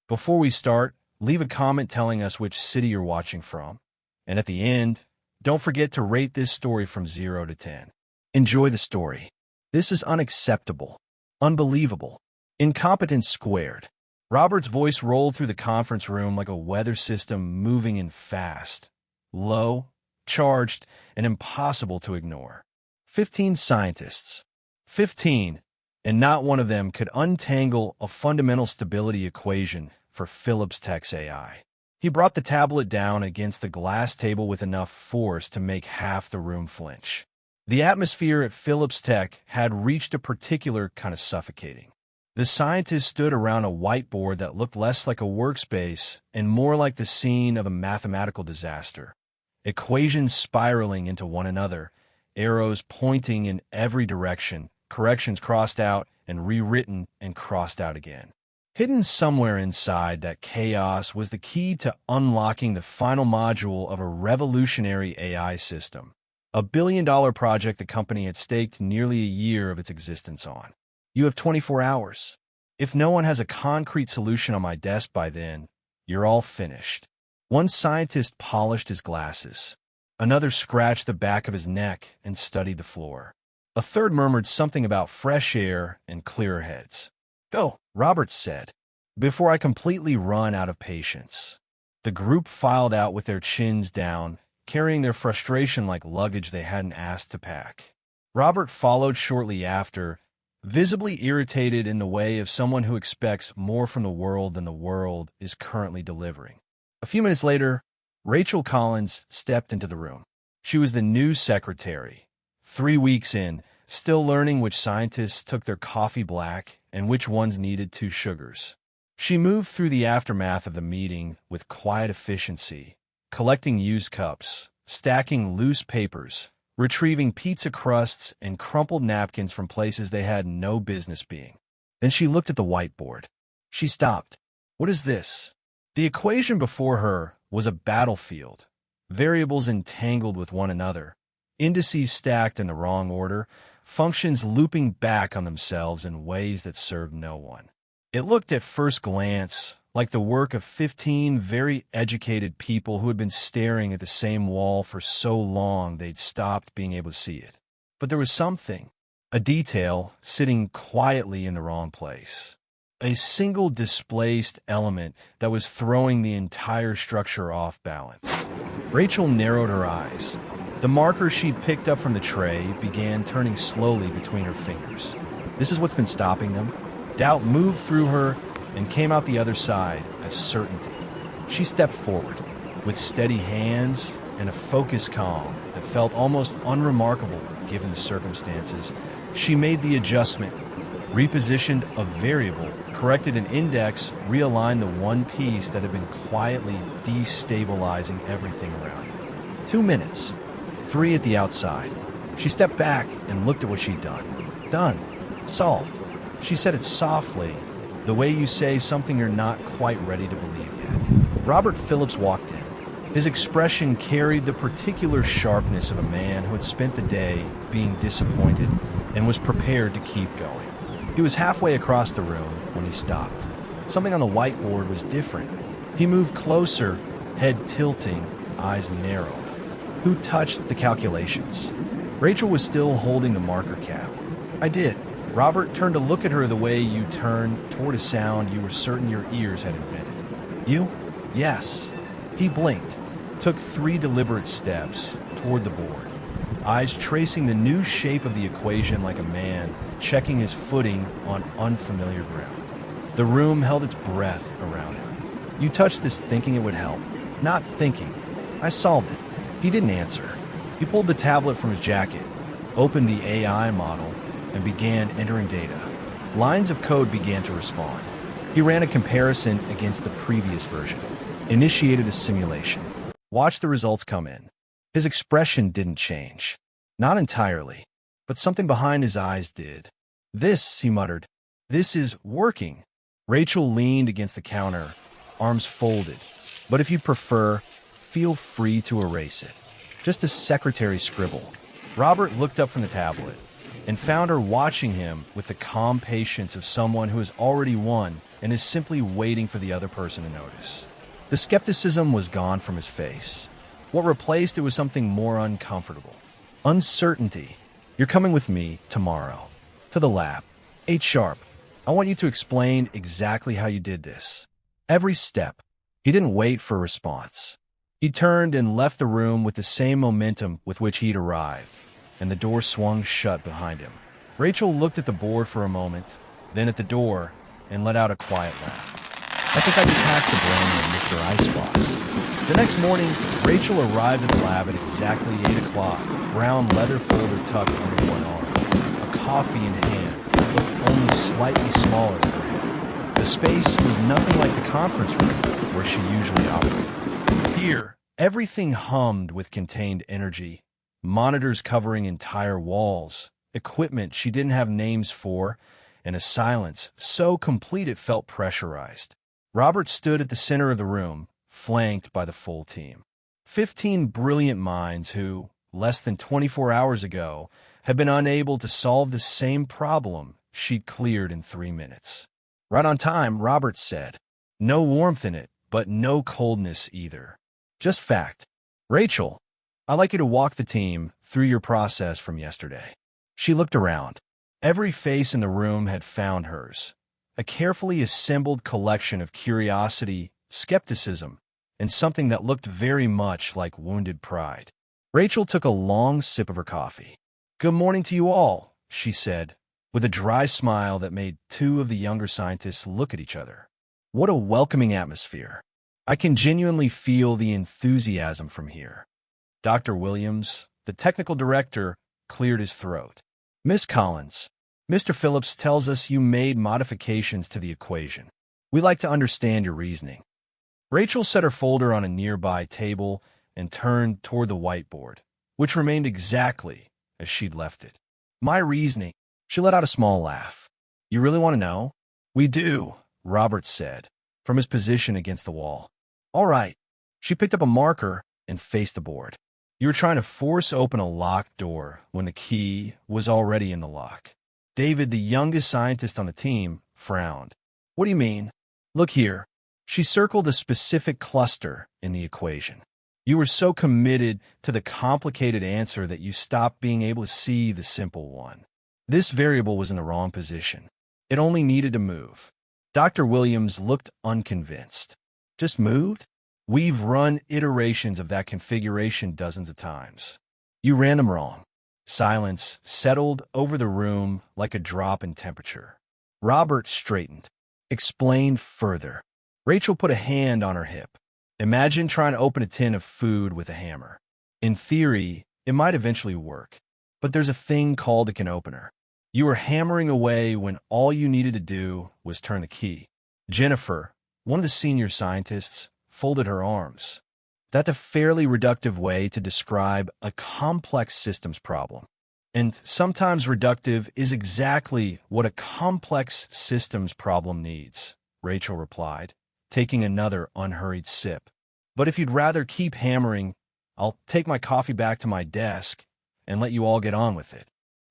Before we start, leave a comment telling us which city you're watching from. And at the end, don't forget to rate this story from 0 to 10. Enjoy the story. This is unacceptable. Unbelievable. Incompetence squared. Robert's voice rolled through the conference room like a weather system moving in fast, low, charged, and impossible to ignore. 15 scientists. 15, and not one of them could untangle a fundamental stability equation for Phillips Tech's AI. He brought the tablet down against the glass table with enough force to make half the room flinch. The atmosphere at Phillips Tech had reached a particular kind of suffocating. The scientists stood around a whiteboard that looked less like a workspace and more like the scene of a mathematical disaster. Equations spiraling into one another, arrows pointing in every direction, corrections crossed out and rewritten and crossed out again. Hidden somewhere inside that chaos was the key to unlocking the final module of a revolutionary AI system, a billion-dollar project the company had staked nearly a year of its existence on. You have 24 hours. If no one has a concrete solution on my desk by then, you're all finished. One scientist polished his glasses. Another scratched the back of his neck and studied the floor. A third murmured something about fresh air and clearer heads. Go, Roberts said, before I completely run out of patience. The group filed out with their chins down, carrying their frustration like luggage they hadn't asked to pack. Robert followed shortly after, visibly irritated in the way of someone who expects more from the world than the world is currently delivering. A few minutes later, Rachel Collins stepped into the room. She was the new secretary. 3 weeks in, still learning which scientists took their coffee black and which ones needed 2 sugars. She moved through the aftermath of the meeting with quiet efficiency, collecting used cups, stacking loose papers, retrieving pizza crusts and crumpled napkins from places they had no business being. Then she looked at the whiteboard. She stopped. What is this? The equation before her was a battlefield, variables entangled with one another, indices stacked in the wrong order, functions looping back on themselves in ways that served no one. It looked at first glance like the work of 15 very educated people who had been staring at the same wall for so long they'd stopped being able to see it. But there was something, a detail, sitting quietly in the wrong place. A single displaced element that was throwing the entire structure off balance. Rachel narrowed her eyes. The marker she'd picked up from the tray began turning slowly between her fingers. This is what's been stopping them. Doubt moved through her and came out the other side as certainty. She stepped forward, with steady hands and a focused calm that felt almost unremarkable given the circumstances. She made the adjustment, repositioned a variable, corrected an index, realigned the one piece that had been quietly destabilizing everything around her. 2 minutes, 3 at the outside. She stepped back and looked at what she'd done. Done. Solved. She said it softly, the way you say something you're not quite ready to believe yet. Robert Phillips walked in. His expression carried the particular sharpness of a man who had spent the day being disappointed and was prepared to keep going. He was halfway across the room when he stopped. Something on the whiteboard was different. He moved closer, head tilting, eyes narrowed. Who touched the calculations? Rachel was still holding the marker cap. I did. Robert turned to look at her the way you turn toward a sound you were certain your ears had invented. You? Yes. He blinked, took 3 deliberate steps toward the board, eyes tracing the new shape of the equation like a man checking his footing on unfamiliar ground. The room held its breath around him. You touched this thinking it would help. Not thinking. I solved it. He didn't answer. He pulled the tablet from his jacket, opened the AI model, and began entering data. Lines of code began to respond. He ran a comparison against the previous version, initiated a simulation, watched the results come in. His expression didn't change. Not entirely, but something behind his eyes did. This, he muttered, this is working. Rachel leaned against the counter, arms folded. But if you prefer, feel free to erase it. Just a secretary scribble. Robert looked up from the tablet. and found her watching him with the calm patience of someone who has already won and is simply waiting for the other person to notice. The skepticism was gone from his face. What replaced it was something more uncomfortable. Uncertainty. You're coming with me tomorrow. To the lab. 8 sharp. I want you to explain exactly how you did this. Every step. He didn't wait for a response. He turned and left the room with the same momentum with which he'd arrived, and the door swung shut behind him. Rachel looked at the board for a moment, then at the door, and let out a quiet laugh. I think I just hacked the brain of Mr. Icebox. The next morning, Rachel arrived at the lab at exactly 8 o'clock, brown leather folder tucked under one arm, a coffee in hand that looked only slightly smaller than her head. The space was nothing like the conference room where she usually operated. Here, everything hummed with contained energy, monitors covering entire walls, equipment she didn't have names for, and a silence so complete it felt pressurized. Robert stood at the center of the room, flanked by the full team. 15 brilliant minds who, less than 24 hours ago, had been unable to solve the same problem she'd cleared in 3 minutes. Right on time, Robert said. No warmth in it, but no coldness either. Just fact. Rachel, I'd like you to walk the team through your process from yesterday. She looked around. Every face in the room had found hers. A carefully assembled collection of curiosity, skepticism, and something that looked very much like wounded pride. Rachel took a long sip of her coffee. Good morning to you all, she said, with a dry smile that made 2 of the younger scientists look at each other. What a welcoming atmosphere. I can genuinely feel the enthusiasm from here. Dr. Williams, the technical director, cleared his throat. Miss Collins, Mr. Phillips tells us you made modifications to the equation. We'd like to understand your reasoning. Rachel set her folder on a nearby table and turned toward the whiteboard, which remained exactly as she'd left it. My reasoning. She let out a small laugh. You really want to know? We do, Robert said, from his position against the wall. All right. She picked up a marker and faced the board. You were trying to force open a locked door when the key was already in the lock. David, the youngest scientist on the team, frowned. What do you mean? Look here. She circled a specific cluster in the equation. You were so committed to the complicated answer that you stopped being able to see the simple one. This variable was in the wrong position. It only needed to move. Dr. Williams looked unconvinced. Just moved? We've run iterations of that configuration dozens of times. You ran them wrong. Silence settled over the room like a drop in temperature. Robert straightened. Explained further. Rachel put a hand on her hip. Imagine trying to open a tin of food with a hammer. In theory, it might eventually work, but there's a thing called a can opener. You were hammering away when all you needed to do was turn the key. Jennifer, one of the senior scientists, folded her arms. That's a fairly reductive way to describe a complex systems problem. And sometimes reductive is exactly what a complex systems problem needs, Rachel replied, taking another unhurried sip. But if you'd rather keep hammering, I'll take my coffee back to my desk and let you all get on with it.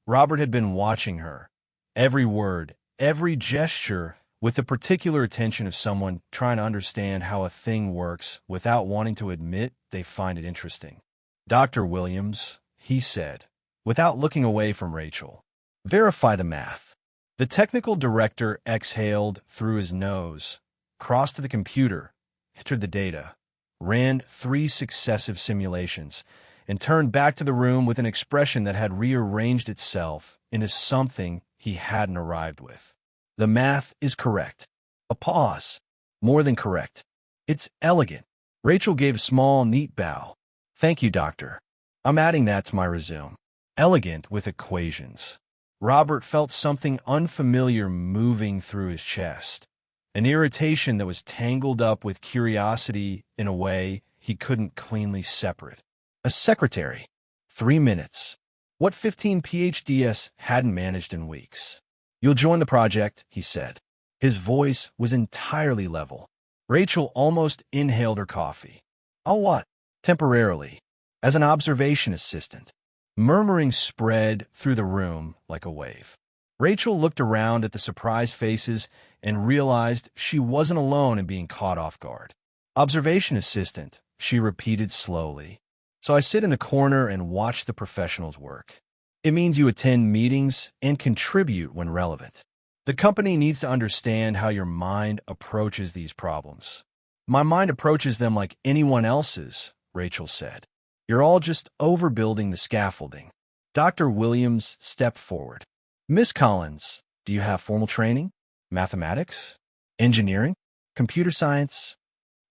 Robert had been watching her, every word, every gesture, with the particular attention of someone trying to understand how a thing works without wanting to admit they find it interesting. Dr. Williams, he said, without looking away from Rachel, verify the math. The technical director exhaled through his nose, crossed to the computer, entered the data, ran 3 successive simulations, and turned back to the room with an expression that had rearranged itself into something he hadn't arrived with. The math is correct. A pause. More than correct. It's elegant. Rachel gave a small, neat bow. Thank you, doctor. I'm adding that to my resume. Elegant with equations. Robert felt something unfamiliar moving through his chest. An irritation that was tangled up with curiosity in a way he couldn't cleanly separate. A secretary. 3 minutes. What 15 PhDs hadn't managed in weeks. You'll join the project, he said. His voice was entirely level. Rachel almost inhaled her coffee. I'll what? Temporarily. As an observation assistant. Murmuring spread through the room like a wave. Rachel looked around at the surprised faces and realized she wasn't alone in being caught off guard. Observation assistant, she repeated slowly. So I sit in the corner and watch the professionals work. It means you attend meetings and contribute when relevant. The company needs to understand how your mind approaches these problems. My mind approaches them like anyone else's, Rachel said. You're all just overbuilding the scaffolding. Dr. Williams stepped forward. Miss Collins, do you have formal training? Mathematics? Engineering? Computer science?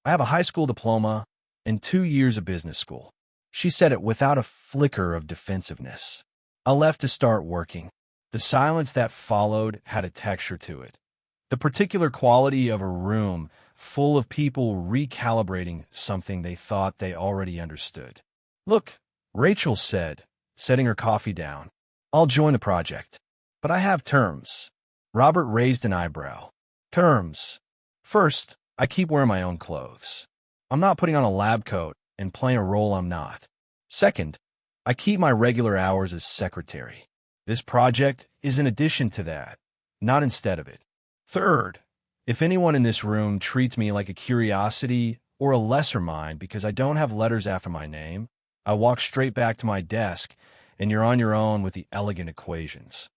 I have a high school diploma and 2 years of business school. She said it without a flicker of defensiveness. I left to start working. The silence that followed had a texture to it. The particular quality of a room full of people recalibrating something they thought they already understood. Look, Rachel said, setting her coffee down. I'll join the project. But I have terms. Robert raised an eyebrow. Terms. First, I keep wearing my own clothes. I'm not putting on a lab coat and playing a role I'm not. Second, I keep my regular hours as secretary. This project is in addition to that, not instead of it. Third, if anyone in this room treats me like a curiosity or a lesser mind because I don't have letters after my name, I walk straight back to my desk and you're on your own with the elegant equations.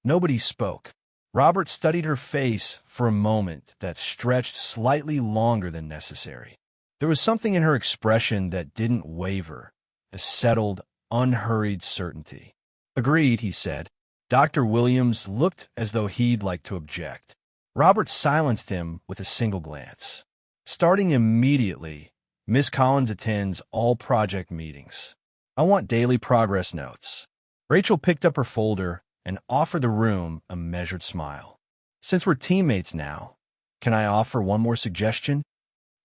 Nobody spoke. Robert studied her face for a moment that stretched slightly longer than necessary. There was something in her expression that didn't waver, a settled, unhurried certainty. Agreed, he said. Dr. Williams looked as though he'd like to object. Robert silenced him with a single glance. Starting immediately, Miss Collins attends all project meetings. I want daily progress notes. Rachel picked up her folder and offered the room a measured smile. Since we're teammates now, can I offer one more suggestion?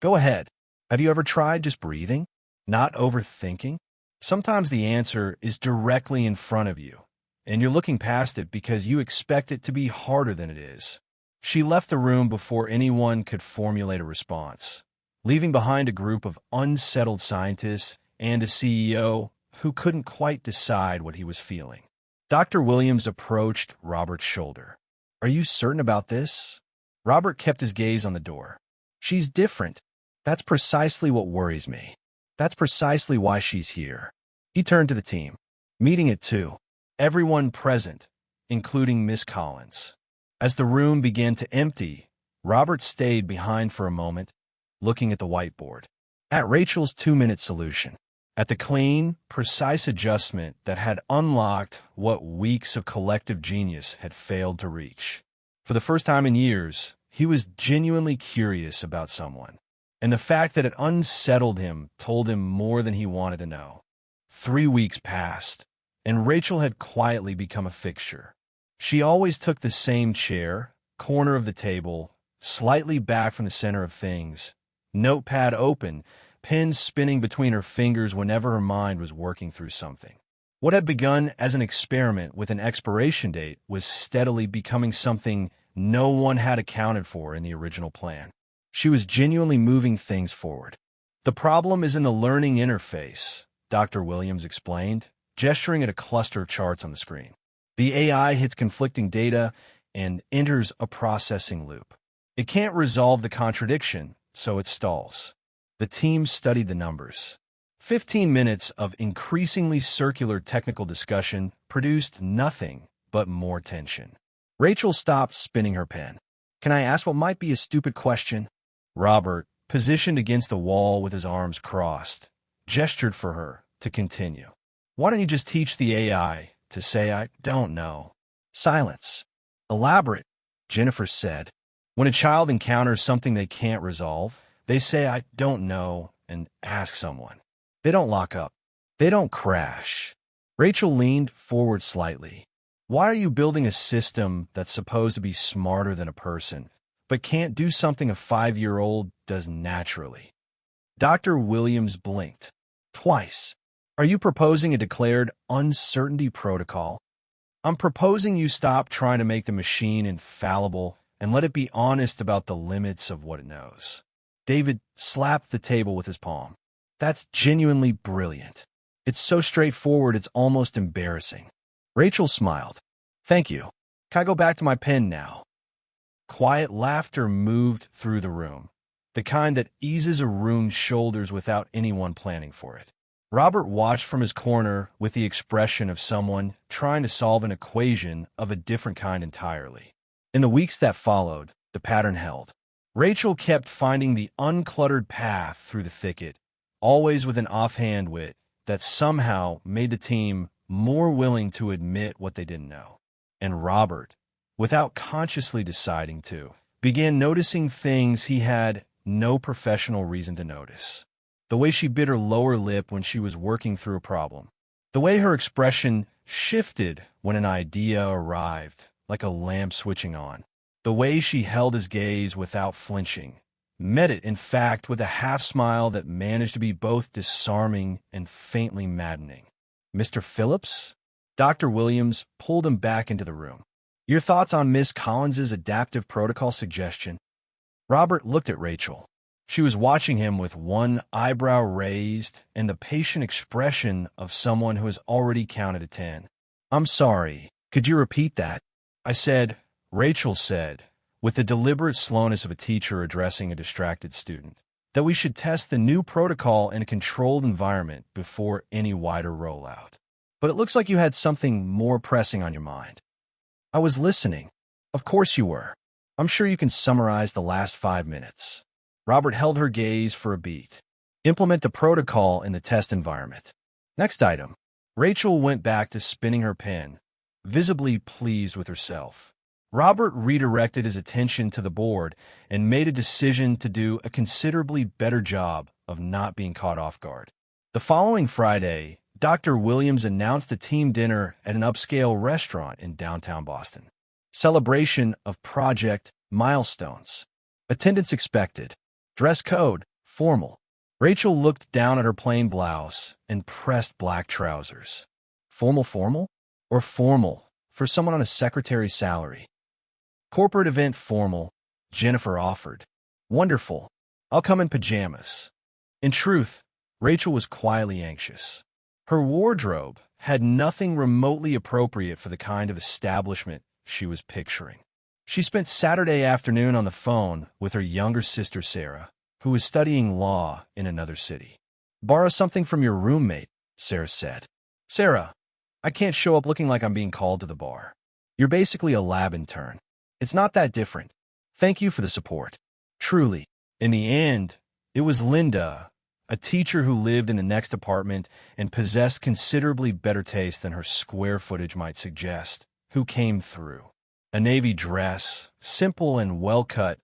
Go ahead. Have you ever tried just breathing? Not overthinking? Sometimes the answer is directly in front of you, and you're looking past it because you expect it to be harder than it is. She left the room before anyone could formulate a response, leaving behind a group of unsettled scientists and a CEO who couldn't quite decide what he was feeling. Dr. Williams approached Robert's shoulder. Are you certain about this? Robert kept his gaze on the door. She's different. That's precisely what worries me. That's precisely why she's here. He turned to the team. Meeting at 2. Everyone present, including Miss Collins. As the room began to empty, Robert stayed behind for a moment, looking at the whiteboard. At Rachel's 2-minute solution. At the clean, precise adjustment that had unlocked what weeks of collective genius had failed to reach. For the first time in years, he was genuinely curious about someone. And the fact that it unsettled him told him more than he wanted to know. 3 weeks passed, and Rachel had quietly become a fixture. She always took the same chair, corner of the table, slightly back from the center of things, notepad open, pen spinning between her fingers whenever her mind was working through something. What had begun as an experiment with an expiration date was steadily becoming something no one had accounted for in the original plan. She was genuinely moving things forward. The problem is in the learning interface, Dr. Williams explained, gesturing at a cluster of charts on the screen. The AI hits conflicting data and enters a processing loop. It can't resolve the contradiction, so it stalls. The team studied the numbers. 15 minutes of increasingly circular technical discussion produced nothing but more tension. Rachel stopped spinning her pen. Can I ask what might be a stupid question? Robert, positioned against the wall with his arms crossed, gestured for her to continue. Why don't you just teach the AI to say, I don't know? Silence. Elaborate, Jennifer said. When a child encounters something they can't resolve, they say, I don't know, and ask someone. They don't lock up. They don't crash. Rachel leaned forward slightly. Why are you building a system that's supposed to be smarter than a person, but can't do something a 5-year-old does naturally? Dr. Williams blinked. Twice. Are you proposing a declared uncertainty protocol? I'm proposing you stop trying to make the machine infallible and let it be honest about the limits of what it knows. David slapped the table with his palm. That's genuinely brilliant. It's so straightforward it's almost embarrassing. Rachel smiled. Thank you. Can I go back to my pen now? Quiet laughter moved through the room, the kind that eases a room's shoulders without anyone planning for it. Robert watched from his corner with the expression of someone trying to solve an equation of a different kind entirely. In the weeks that followed, the pattern held. Rachel kept finding the uncluttered path through the thicket, always with an offhand wit that somehow made the team more willing to admit what they didn't know. And Robert, without consciously deciding to, began noticing things he had no professional reason to notice. The way she bit her lower lip when she was working through a problem. The way her expression shifted when an idea arrived, like a lamp switching on. The way she held his gaze without flinching. Met it, in fact, with a half-smile that managed to be both disarming and faintly maddening. Mr. Phillips? Dr. Williams pulled him back into the room. Your thoughts on Miss Collins's adaptive protocol suggestion? Robert looked at Rachel. She was watching him with one eyebrow raised and the patient expression of someone who has already counted to 10. I'm sorry, could you repeat that? I said, Rachel said, with the deliberate slowness of a teacher addressing a distracted student, that we should test the new protocol in a controlled environment before any wider rollout. But it looks like you had something more pressing on your mind. I was listening. Of course you were. I'm sure you can summarize the last 5 minutes. Robert held her gaze for a beat. Implement the protocol in the test environment. Next item. Rachel went back to spinning her pen, visibly pleased with herself. Robert redirected his attention to the board and made a decision to do a considerably better job of not being caught off guard. The following Friday, Dr. Williams announced a team dinner at an upscale restaurant in downtown Boston. Celebration of project milestones. Attendance expected. Dress code, formal. Rachel looked down at her plain blouse and pressed black trousers. Formal? Or formal for someone on a secretary's salary? Corporate event formal, Jennifer offered. Wonderful. I'll come in pajamas. In truth, Rachel was quietly anxious. Her wardrobe had nothing remotely appropriate for the kind of establishment she was picturing. She spent Saturday afternoon on the phone with her younger sister Sarah, who was studying law in another city. Borrow something from your roommate, Sarah said. Sarah, I can't show up looking like I'm being called to the bar. You're basically a lab intern. It's not that different. Thank you for the support. Truly. In the end, it was Linda, a teacher who lived in the next apartment and possessed considerably better taste than her square footage might suggest, who came through. A navy dress, simple and well-cut,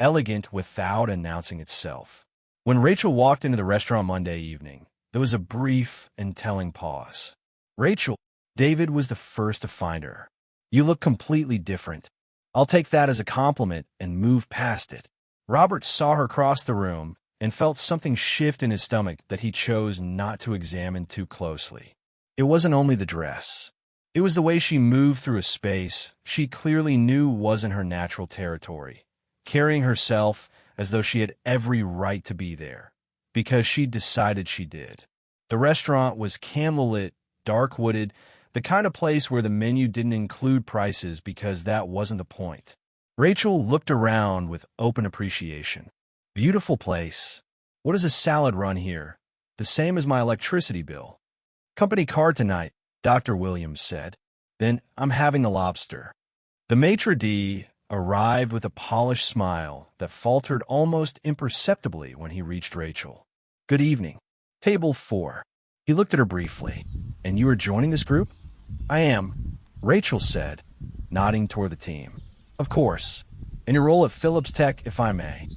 elegant without announcing itself. When Rachel walked into the restaurant Monday evening, there was a brief and telling pause. Rachel, David was the first to find her. You look completely different. I'll take that as a compliment and move past it. Robert saw her cross the room and felt something shift in his stomach that he chose not to examine too closely. It wasn't only the dress. It was the way she moved through a space she clearly knew wasn't her natural territory, carrying herself as though she had every right to be there, because she'd decided she did. The restaurant was candlelit, dark-wooded, the kind of place where the menu didn't include prices because that wasn't the point. Rachel looked around with open appreciation. Beautiful place. What does a salad run here? The same as my electricity bill. Company card tonight, Dr. Williams said. Then I'm having the lobster. The maitre d' arrived with a polished smile that faltered almost imperceptibly when he reached Rachel. Good evening. Table 4. He looked at her briefly. And you are joining this group? I am, Rachel said, nodding toward the team. Of course. In your role at Phillips Tech, if I may.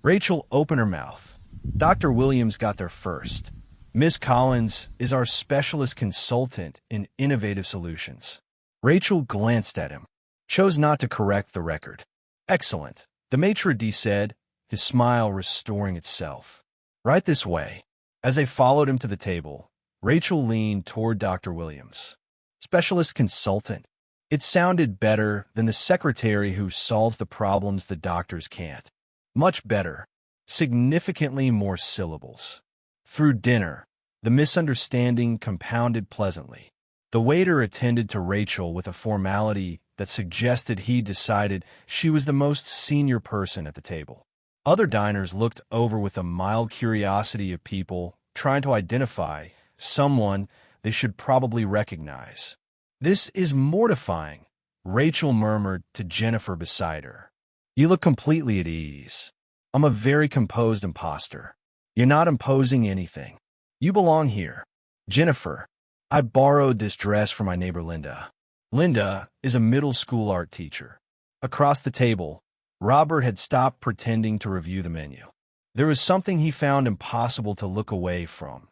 Rachel opened her mouth. Dr. Williams got there first. Miss Collins is our specialist consultant in innovative solutions. Rachel glanced at him, chose not to correct the record. Excellent, the maitre d' said, his smile restoring itself. Right this way. As they followed him to the table, Rachel leaned toward Dr. Williams. Specialist consultant. It sounded better than the secretary who solves the problems the doctors can't. Much better. Significantly more syllables. Through dinner, The misunderstanding compounded pleasantly. The waiter attended to Rachel with a formality that suggested he decided she was the most senior person at the table. Other diners looked over with a mild curiosity of people trying to identify someone they should probably recognize. "This is mortifying," Rachel murmured to Jennifer beside her. "You look completely at ease." "I'm a very composed imposter." "You're not imposing anything. You belong here." "Jennifer, I borrowed this dress from my neighbor Linda." Linda is a middle school art teacher. Across the table, Robert had stopped pretending to review the menu. There was something he found impossible to look away from.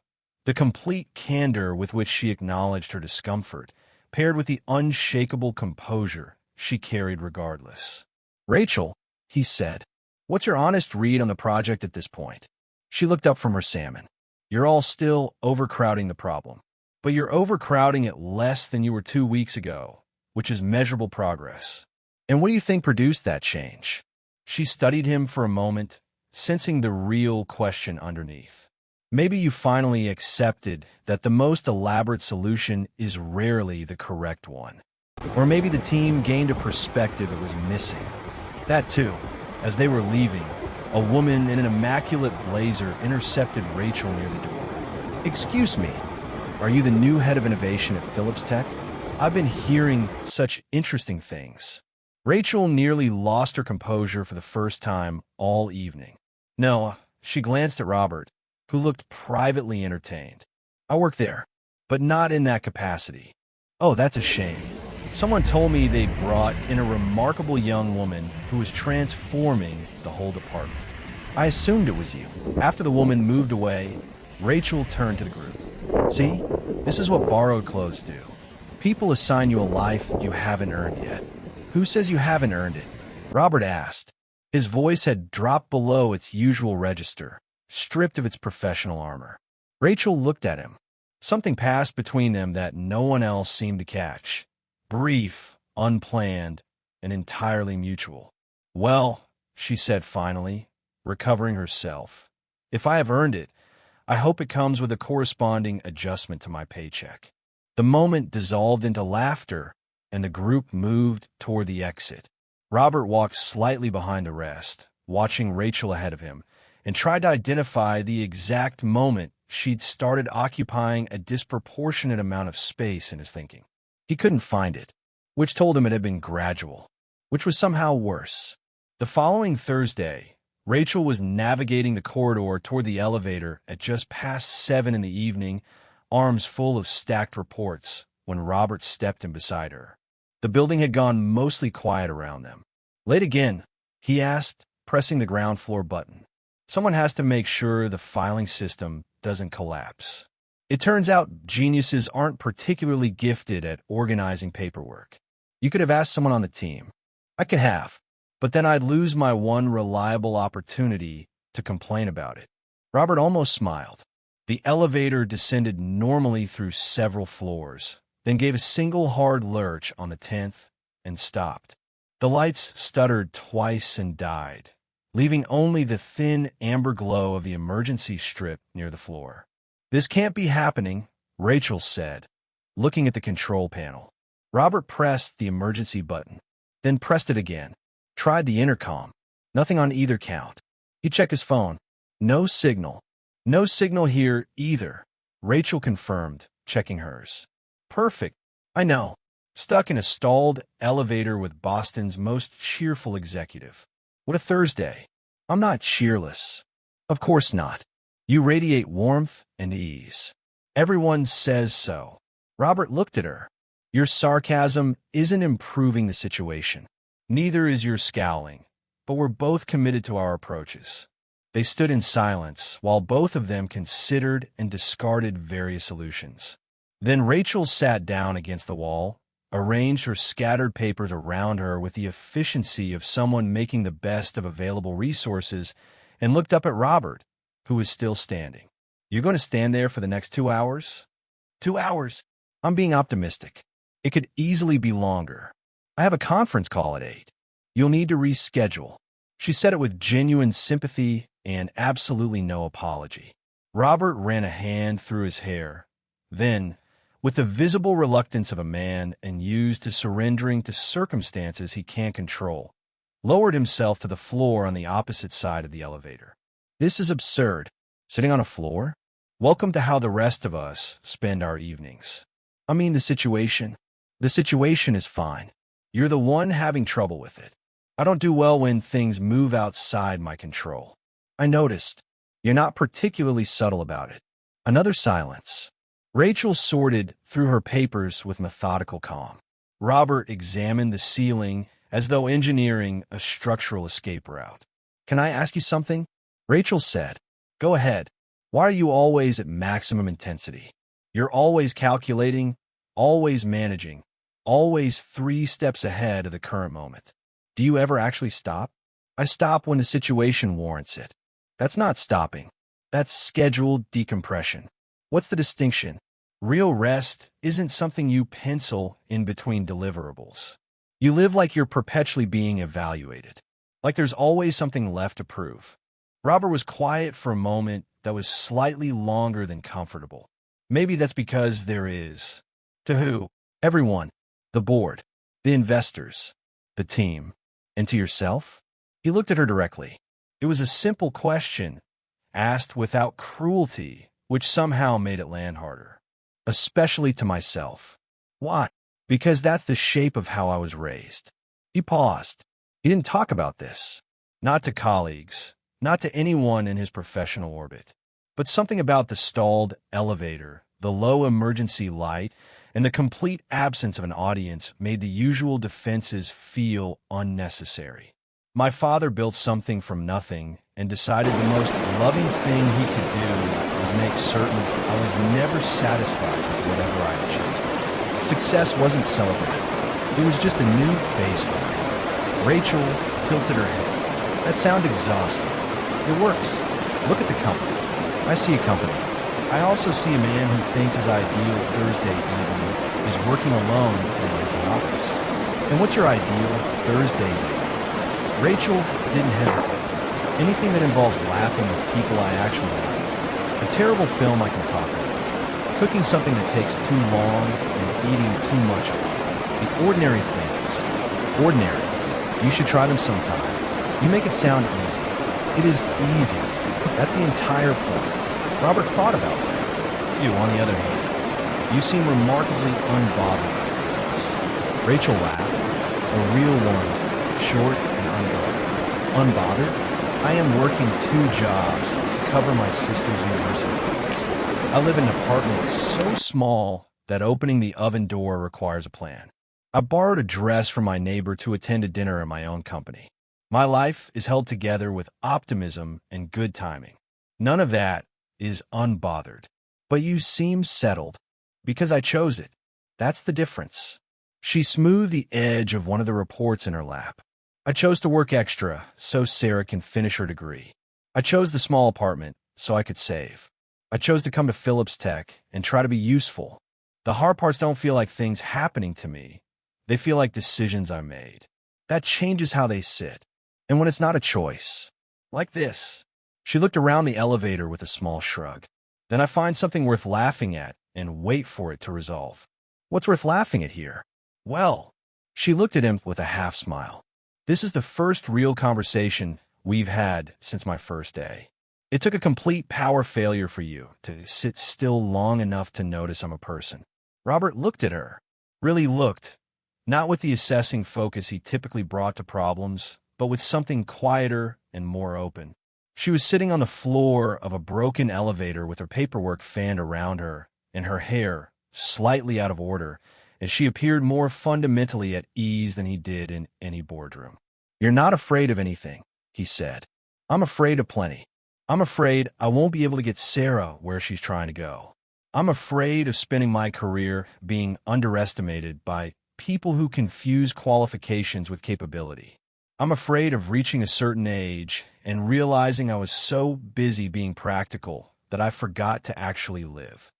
The complete candor with which she acknowledged her discomfort, paired with the unshakable composure she carried regardless. "Rachel," he said, "what's your honest read on the project at this point?" She looked up from her salmon. "You're all still overcrowding the problem. But you're overcrowding it less than you were 2 weeks ago, which is measurable progress. And what do you think produced that change?" She studied him for a moment, sensing the real question underneath. "Maybe you finally accepted that the most elaborate solution is rarely the correct one. Or maybe the team gained a perspective it was missing." That too. As they were leaving, a woman in an immaculate blazer intercepted Rachel near the door. "Excuse me, are you the new head of innovation at Philips Tech? I've been hearing such interesting things." Rachel nearly lost her composure for the first time all evening. "No," she glanced at Robert, who looked privately entertained. "I work there, but not in that capacity." "Oh, that's a shame. Someone told me they brought in a remarkable young woman who was transforming the whole department. I assumed it was you." After the woman moved away, Rachel turned to the group. "See, this is what borrowed clothes do. People assign you a life you haven't earned yet." "Who says you haven't earned it?" Robert asked. His voice had dropped below its usual register, stripped of its professional armor. Rachel looked at him. Something passed between them that no one else seemed to catch. Brief, unplanned, and entirely mutual. "Well," she said finally, recovering herself, "if I have earned it, I hope it comes with a corresponding adjustment to my paycheck." The moment dissolved into laughter, and the group moved toward the exit. Robert walked slightly behind the rest, watching Rachel ahead of him, and tried to identify the exact moment she'd started occupying a disproportionate amount of space in his thinking. He couldn't find it, which told him it had been gradual, which was somehow worse. The following Thursday, Rachel was navigating the corridor toward the elevator at just past 7 in the evening, arms full of stacked reports, when Robert stepped in beside her. The building had gone mostly quiet around them. "Late again?" he asked, pressing the ground floor button. "Someone has to make sure the filing system doesn't collapse. It turns out geniuses aren't particularly gifted at organizing paperwork. You could have asked someone on the team." "I could have, but then I'd lose my one reliable opportunity to complain about it." Robert almost smiled. The elevator descended normally through several floors, then gave a single hard lurch on the 10th and stopped. The lights stuttered twice and died, leaving only the thin amber glow of the emergency strip near the floor. "This can't be happening," Rachel said, looking at the control panel. Robert pressed the emergency button, then pressed it again. Tried the intercom. Nothing on either count. He checked his phone. No signal. "No signal here either," Rachel confirmed, checking hers. "Perfect. I know. Stuck in a stalled elevator with Boston's most cheerful executive. What a Thursday." "I'm not cheerless." "Of course not. You radiate warmth and ease. Everyone says so." Robert looked at her. "Your sarcasm isn't improving the situation. Neither is your scowling, but we're both committed to our approaches." They stood in silence while both of them considered and discarded various solutions. Then Rachel sat down against the wall, arranged her scattered papers around her with the efficiency of someone making the best of available resources, and looked up at Robert, who was still standing. "You're going to stand there for the next 2 hours?" 2 hours? I'm being optimistic. It could easily be longer. I have a conference call at 8. You'll need to reschedule." She said it with genuine sympathy and absolutely no apology. Robert ran a hand through his hair. Then, with the visible reluctance of a man and used to surrendering to circumstances he can't control, lowered himself to the floor on the opposite side of the elevator. This is absurd. Sitting on a floor? Welcome to how the rest of us spend our evenings. I mean, the situation. The situation is fine. You're the one having trouble with it. I don't do well when things move outside my control. I noticed. You're not particularly subtle about it. Another silence. Rachel sorted through her papers with methodical calm. Robert examined the ceiling as though engineering a structural escape route. Can I ask you something? Rachel said. Go ahead. Why are you always at maximum intensity? You're always calculating, always managing, always 3 steps ahead of the current moment. Do you ever actually stop? I stop when the situation warrants it. That's not stopping. That's scheduled decompression. What's the distinction? Real rest isn't something you pencil in between deliverables. You live like you're perpetually being evaluated, like there's always something left to prove. Robert was quiet for a moment that was slightly longer than comfortable. Maybe that's because there is. To who? Everyone. The board. The investors. The team. And to yourself? He looked at her directly. It was a simple question, asked without cruelty, which somehow made it land harder. Especially to myself. Why? Because that's the shape of how I was raised. He paused. He didn't talk about this. Not to colleagues. Not to anyone in his professional orbit. But something about the stalled elevator, the low emergency light, and the complete absence of an audience made the usual defenses feel unnecessary. My father built something from nothing and decided the most loving thing he could do was make certain I was never satisfied with whatever I achieved. Success wasn't celebrated. It was just a new baseline. Rachel tilted her head. That sounded exhausting. It works. Look at the company. I see a company. I also see a man who thinks his ideal Thursday evening is working alone in an empty office. And what's your ideal Thursday evening? Rachel didn't hesitate. Anything that involves laughing with people I actually like. A terrible film I can talk about. Cooking something that takes too long and eating too much of it. The ordinary things. Ordinary. You should try them sometime. You make it sound easy. It is easy. That's the entire point. Robert thought about that. You, on the other hand, you seem remarkably unbothered by things. Rachel laughed. A real one, short and unguarded. Unbothered? I am working 2 jobs to cover my sister's university fees. I live in an apartment so small that opening the oven door requires a plan. I borrowed a dress from my neighbor to attend a dinner in my own company. My life is held together with optimism and good timing. None of that is unbothered. But you seem settled. Because I chose it. That's the difference. She smoothed the edge of one of the reports in her lap. I chose to work extra so Sarah can finish her degree. I chose the small apartment so I could save. I chose to come to Phillips Tech and try to be useful. The hard parts don't feel like things happening to me. They feel like decisions I made. That changes how they sit. And when it's not a choice. Like this. She looked around the elevator with a small shrug. Then I find something worth laughing at and wait for it to resolve. What's worth laughing at here? Well, she looked at him with a half smile. This is the first real conversation we've had since my first day. It took a complete power failure for you to sit still long enough to notice I'm a person. Robert looked at her. Really looked. Not with the assessing focus he typically brought to problems, but with something quieter and more open. She was sitting on the floor of a broken elevator with her paperwork fanned around her and her hair slightly out of order, and she appeared more fundamentally at ease than he did in any boardroom. You're not afraid of anything, he said. I'm afraid of plenty. I'm afraid I won't be able to get Sarah where she's trying to go. I'm afraid of spending my career being underestimated by people who confuse qualifications with capability. I'm afraid of reaching a certain age and realizing I was so busy being practical that I forgot to actually live.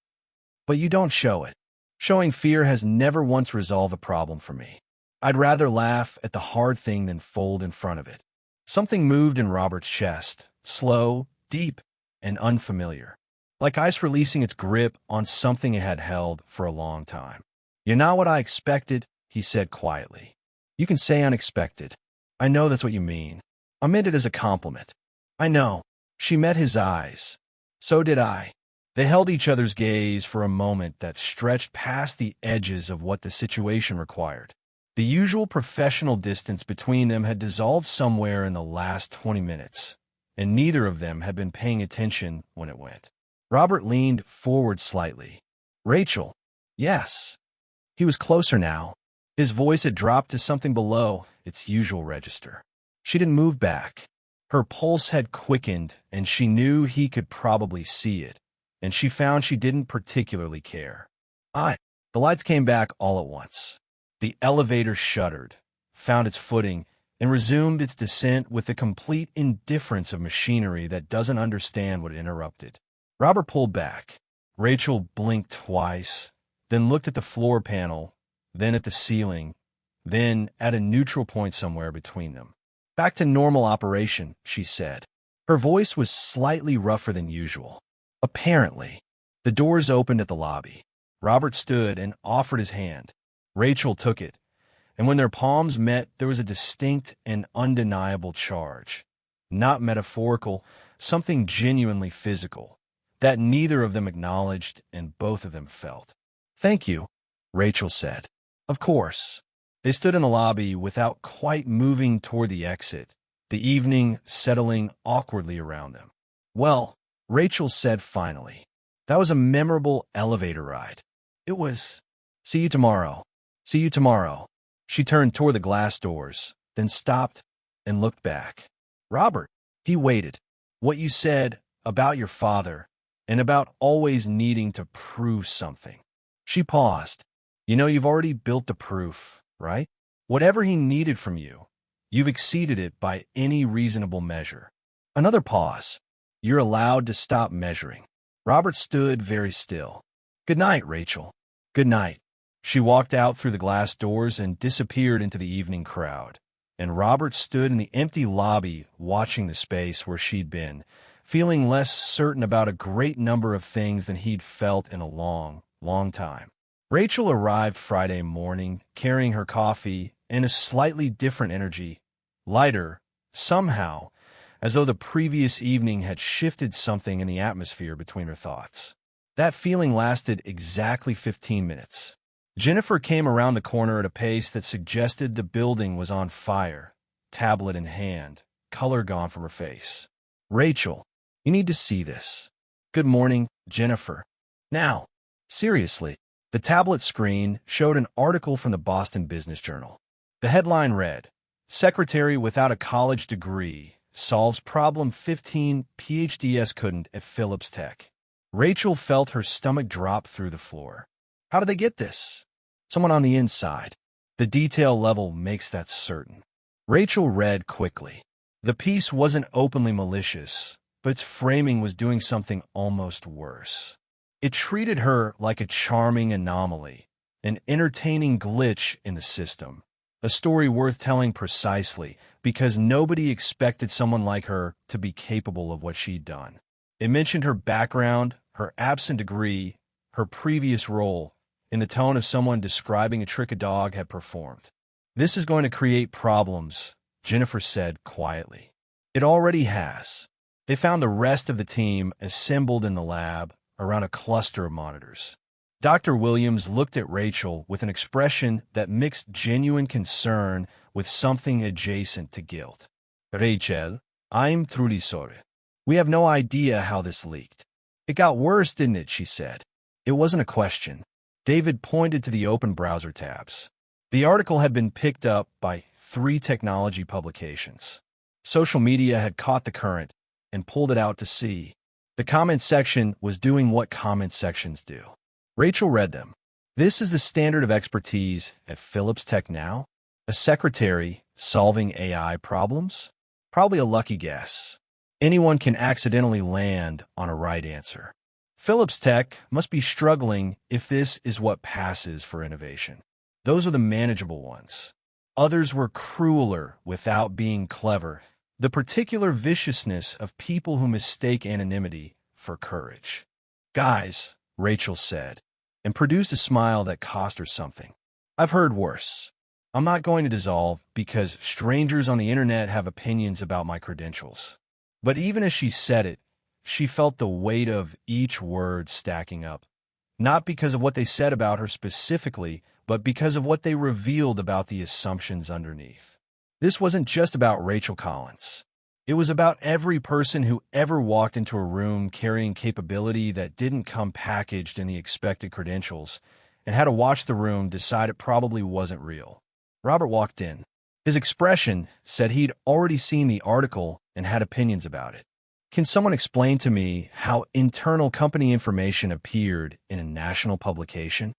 But you don't show it. Showing fear has never once resolved a problem for me. I'd rather laugh at the hard thing than fold in front of it. Something moved in Robert's chest, slow, deep, and unfamiliar. like ice releasing its grip on something it had held for a long time. "You're not what I expected," he said quietly. "You can say unexpected. I know that's what you mean. I meant it as a compliment." "I know." She met his eyes. So did I. They held each other's gaze for a moment that stretched past the edges of what the situation required. The usual professional distance between them had dissolved somewhere in the last 20 minutes, and neither of them had been paying attention when it went. Robert leaned forward slightly. "Rachel." "Yes." He was closer now. His voice had dropped to something below its usual register. She didn't move back. Her pulse had quickened, and she knew he could probably see it, and she found she didn't particularly care. The lights came back all at once. The elevator shuddered, found its footing, and resumed its descent with the complete indifference of machinery that doesn't understand what interrupted. Robert pulled back. Rachel blinked twice, then looked at the floor panel, then at the ceiling, then at a neutral point somewhere between them. "Back to normal operation," she said. Her voice was slightly rougher than usual. Apparently. The doors opened at the lobby. Robert stood and offered his hand. Rachel took it, and when their palms met, there was a distinct and undeniable charge. Not metaphorical, something genuinely physical, that neither of them acknowledged and both of them felt. "Thank you," Rachel said. "Of course." They stood in the lobby without quite moving toward the exit, the evening settling awkwardly around them. "Well," Rachel said finally, "that was a memorable elevator ride." "It was. See you tomorrow." "See you tomorrow." She turned toward the glass doors, then stopped and looked back. "Robert," he waited. "What you said about your father and about always needing to prove something." She paused. "You know, you've already built the proof, right? Whatever he needed from you, you've exceeded it by any reasonable measure." Another pause. "You're allowed to stop measuring." Robert stood very still. "Good night, Rachel." "Good night." She walked out through the glass doors and disappeared into the evening crowd, and Robert stood in the empty lobby watching the space where she'd been, feeling less certain about a great number of things than he'd felt in a long, long time. Rachel arrived Friday morning, carrying her coffee and a slightly different energy, lighter, somehow, as though the previous evening had shifted something in the atmosphere between her thoughts. That feeling lasted exactly 15 minutes. Jennifer came around the corner at a pace that suggested the building was on fire, tablet in hand, color gone from her face. "Rachel, you need to see this." "Good morning, Jennifer." "Now, seriously." The tablet screen showed an article from the Boston Business Journal. The headline read, "Secretary without a college degree solves problem 15 PhDs couldn't at Phillips Tech." Rachel felt her stomach drop through the floor. How did they get this? Someone on the inside. The detail level makes that certain. Rachel read quickly. The piece wasn't openly malicious, but its framing was doing something almost worse. It treated her like a charming anomaly, an entertaining glitch in the system, a story worth telling precisely because nobody expected someone like her to be capable of what she'd done. It mentioned her background, her absent degree, her previous role, in the tone of someone describing a trick a dog had performed. "This is going to create problems," Jennifer said quietly. "It already has." They found the rest of the team assembled in the lab around a cluster of monitors. Dr. Williams looked at Rachel with an expression that mixed genuine concern with something adjacent to guilt. "Rachel, I'm truly sorry. We have no idea how this leaked." "It got worse, didn't it?" she said. It wasn't a question. David pointed to the open browser tabs. The article had been picked up by 3 technology publications. Social media had caught the current and pulled it out to sea. The comment section was doing what comment sections do. Rachel read them. "This is the standard of expertise at Phillips Tech now? A secretary solving AI problems? Probably a lucky guess. Anyone can accidentally land on a right answer. Phillips Tech must be struggling if this is what passes for innovation. Those are the manageable ones. Others were crueler without being clever, the particular viciousness of people who mistake anonymity for courage." Guys, Rachel said, and produced a smile that cost her something. I've heard worse. I'm not going to dissolve because strangers on the internet have opinions about my credentials. But even as she said it, she felt the weight of each word stacking up. Not because of what they said about her specifically, but because of what they revealed about the assumptions underneath. This wasn't just about Rachel Collins. It was about every person who ever walked into a room carrying capability that didn't come packaged in the expected credentials and had to watch the room decide it probably wasn't real. Robert walked in. His expression said he'd already seen the article and had opinions about it. Can someone explain to me how internal company information appeared in a national publication?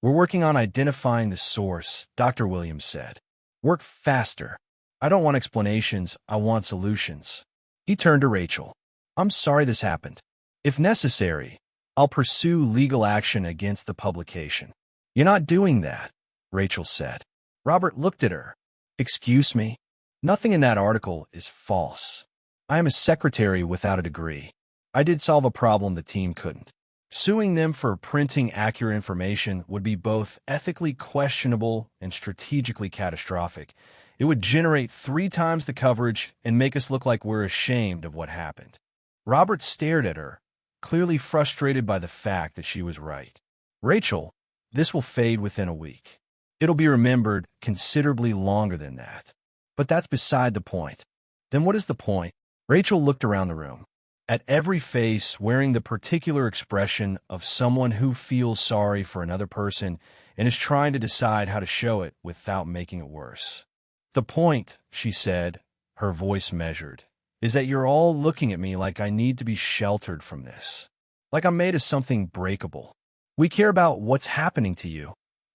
We're working on identifying the source, Dr. Williams said. Work faster. I don't want explanations, I want solutions. He turned to Rachel. I'm sorry this happened. If necessary, I'll pursue legal action against the publication. You're not doing that, Rachel said. Robert looked at her. Excuse me? Nothing in that article is false. I am a secretary without a degree. I did solve a problem the team couldn't. Suing them for printing accurate information would be both ethically questionable and strategically catastrophic. It would generate 3 times the coverage and make us look like we're ashamed of what happened. Robert stared at her, clearly frustrated by the fact that she was right. Rachel, this will fade within a week. It'll be remembered considerably longer than that. But that's beside the point. Then what is the point? Rachel looked around the room. At every face wearing the particular expression of someone who feels sorry for another person and is trying to decide how to show it without making it worse. The point, she said, her voice measured, is that you're all looking at me like I need to be sheltered from this. Like I'm made of something breakable. We care about what's happening to you,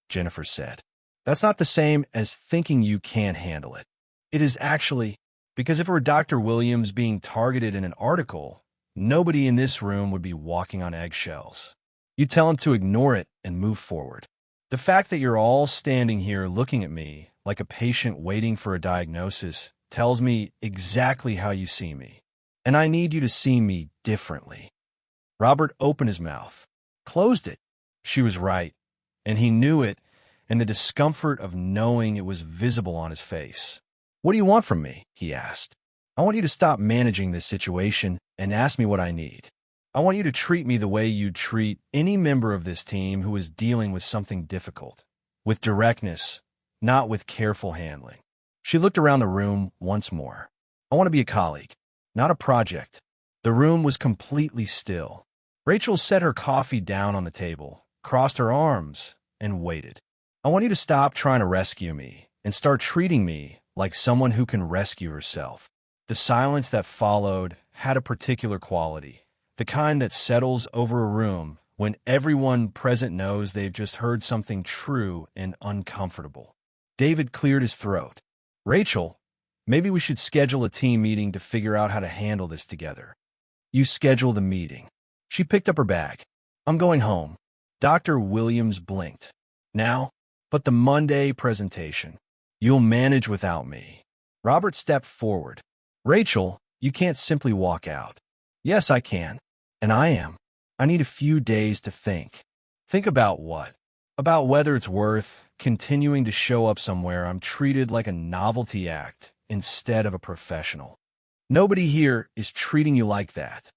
Jennifer said. That's not the same as thinking you can't handle it. It is actually, because if it were Dr. Williams being targeted in an article, nobody in this room would be walking on eggshells. You tell him to ignore it and move forward. The fact that you're all standing here looking at me like a patient waiting for a diagnosis tells me exactly how you see me. And I need you to see me differently. Robert opened his mouth, closed it. She was right, and he knew it, and the discomfort of knowing it was visible on his face. What do you want from me? He asked. I want you to stop managing this situation and ask me what I need. I want you to treat me the way you'd treat any member of this team who is dealing with something difficult, with directness, not with careful handling. She looked around the room once more. I want to be a colleague, not a project. The room was completely still. Rachel set her coffee down on the table, crossed her arms, and waited. I want you to stop trying to rescue me and start treating me like someone who can rescue herself. The silence that followed had a particular quality, the kind that settles over a room when everyone present knows they've just heard something true and uncomfortable. David cleared his throat. Rachel, maybe we should schedule a team meeting to figure out how to handle this together. You schedule the meeting. She picked up her bag. I'm going home. Dr. Williams blinked. Now? But the Monday presentation. You'll manage without me. Robert stepped forward. Rachel, you can't simply walk out. Yes, I can. And I am. I need a few days to think. Think about what? About whether it's worth continuing to show up somewhere I'm treated like a novelty act instead of a professional. Nobody here is treating you like that.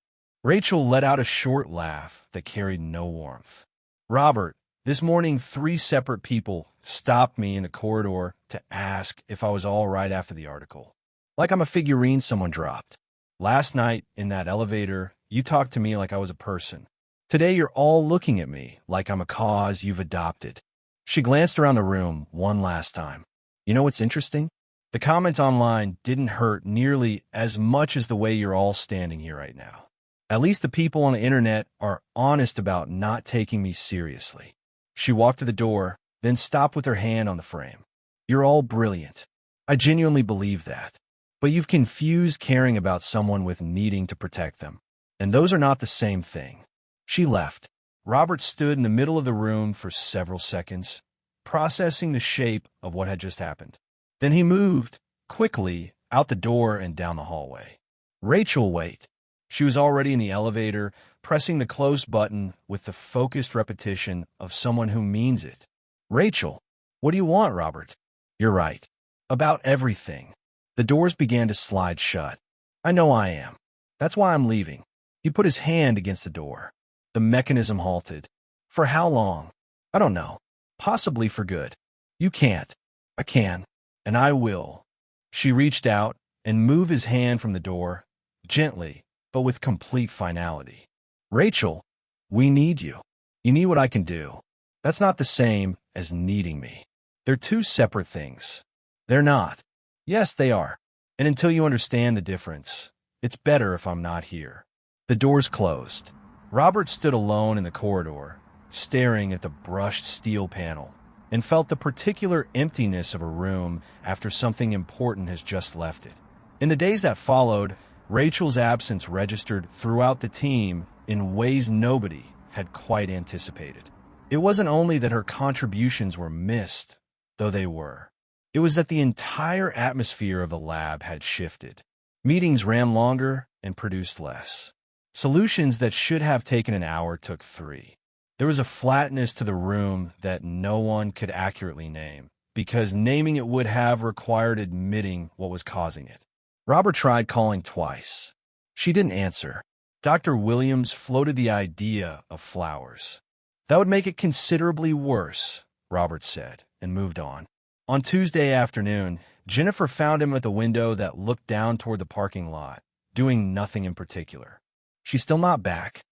Rachel let out a short laugh that carried no warmth. Robert, this morning 3 separate people stopped me in the corridor to ask if I was all right after the article. Like I'm a figurine someone dropped. Last night, in that elevator, you talked to me like I was a person. Today you're all looking at me like I'm a cause you've adopted. She glanced around the room one last time. You know what's interesting? The comments online didn't hurt nearly as much as the way you're all standing here right now. At least the people on the internet are honest about not taking me seriously. She walked to the door, then stopped with her hand on the frame. You're all brilliant. I genuinely believe that. But you've confused caring about someone with needing to protect them. And those are not the same thing. She left. Robert stood in the middle of the room for several seconds, processing the shape of what had just happened. Then he moved, quickly, out the door and down the hallway. Rachel, wait. She was already in the elevator, pressing the close button with the focused repetition of someone who means it. "Rachel, what do you want, Robert?" "You're right. About everything." The doors began to slide shut. "I know I am. That's why I'm leaving." He put his hand against the door. The mechanism halted. "For how long?" "I don't know. Possibly for good." "You can't." "I can. And I will." She reached out and moved his hand from the door, gently, but with complete finality. "Rachel, we need you. You need what I can do. That's not the same as needing me. They're two separate things." "They're not." "Yes, they are. And until you understand the difference, it's better if I'm not here." The doors closed. Robert stood alone in the corridor, staring at the brushed steel panel, and felt the particular emptiness of a room after something important has just left it. In the days that followed, Rachel's absence registered throughout the team in ways nobody had quite anticipated. It wasn't only that her contributions were missed, though they were. It was that the entire atmosphere of the lab had shifted. Meetings ran longer and produced less. Solutions that should have taken an hour took 3. There was a flatness to the room that no one could accurately name, because naming it would have required admitting what was causing it. Robert tried calling twice. She didn't answer. Dr. Williams floated the idea of flowers. "That would make it considerably worse," Robert said, and moved on. On Tuesday afternoon, Jennifer found him at the window that looked down toward the parking lot, doing nothing in particular. "She's still not back?"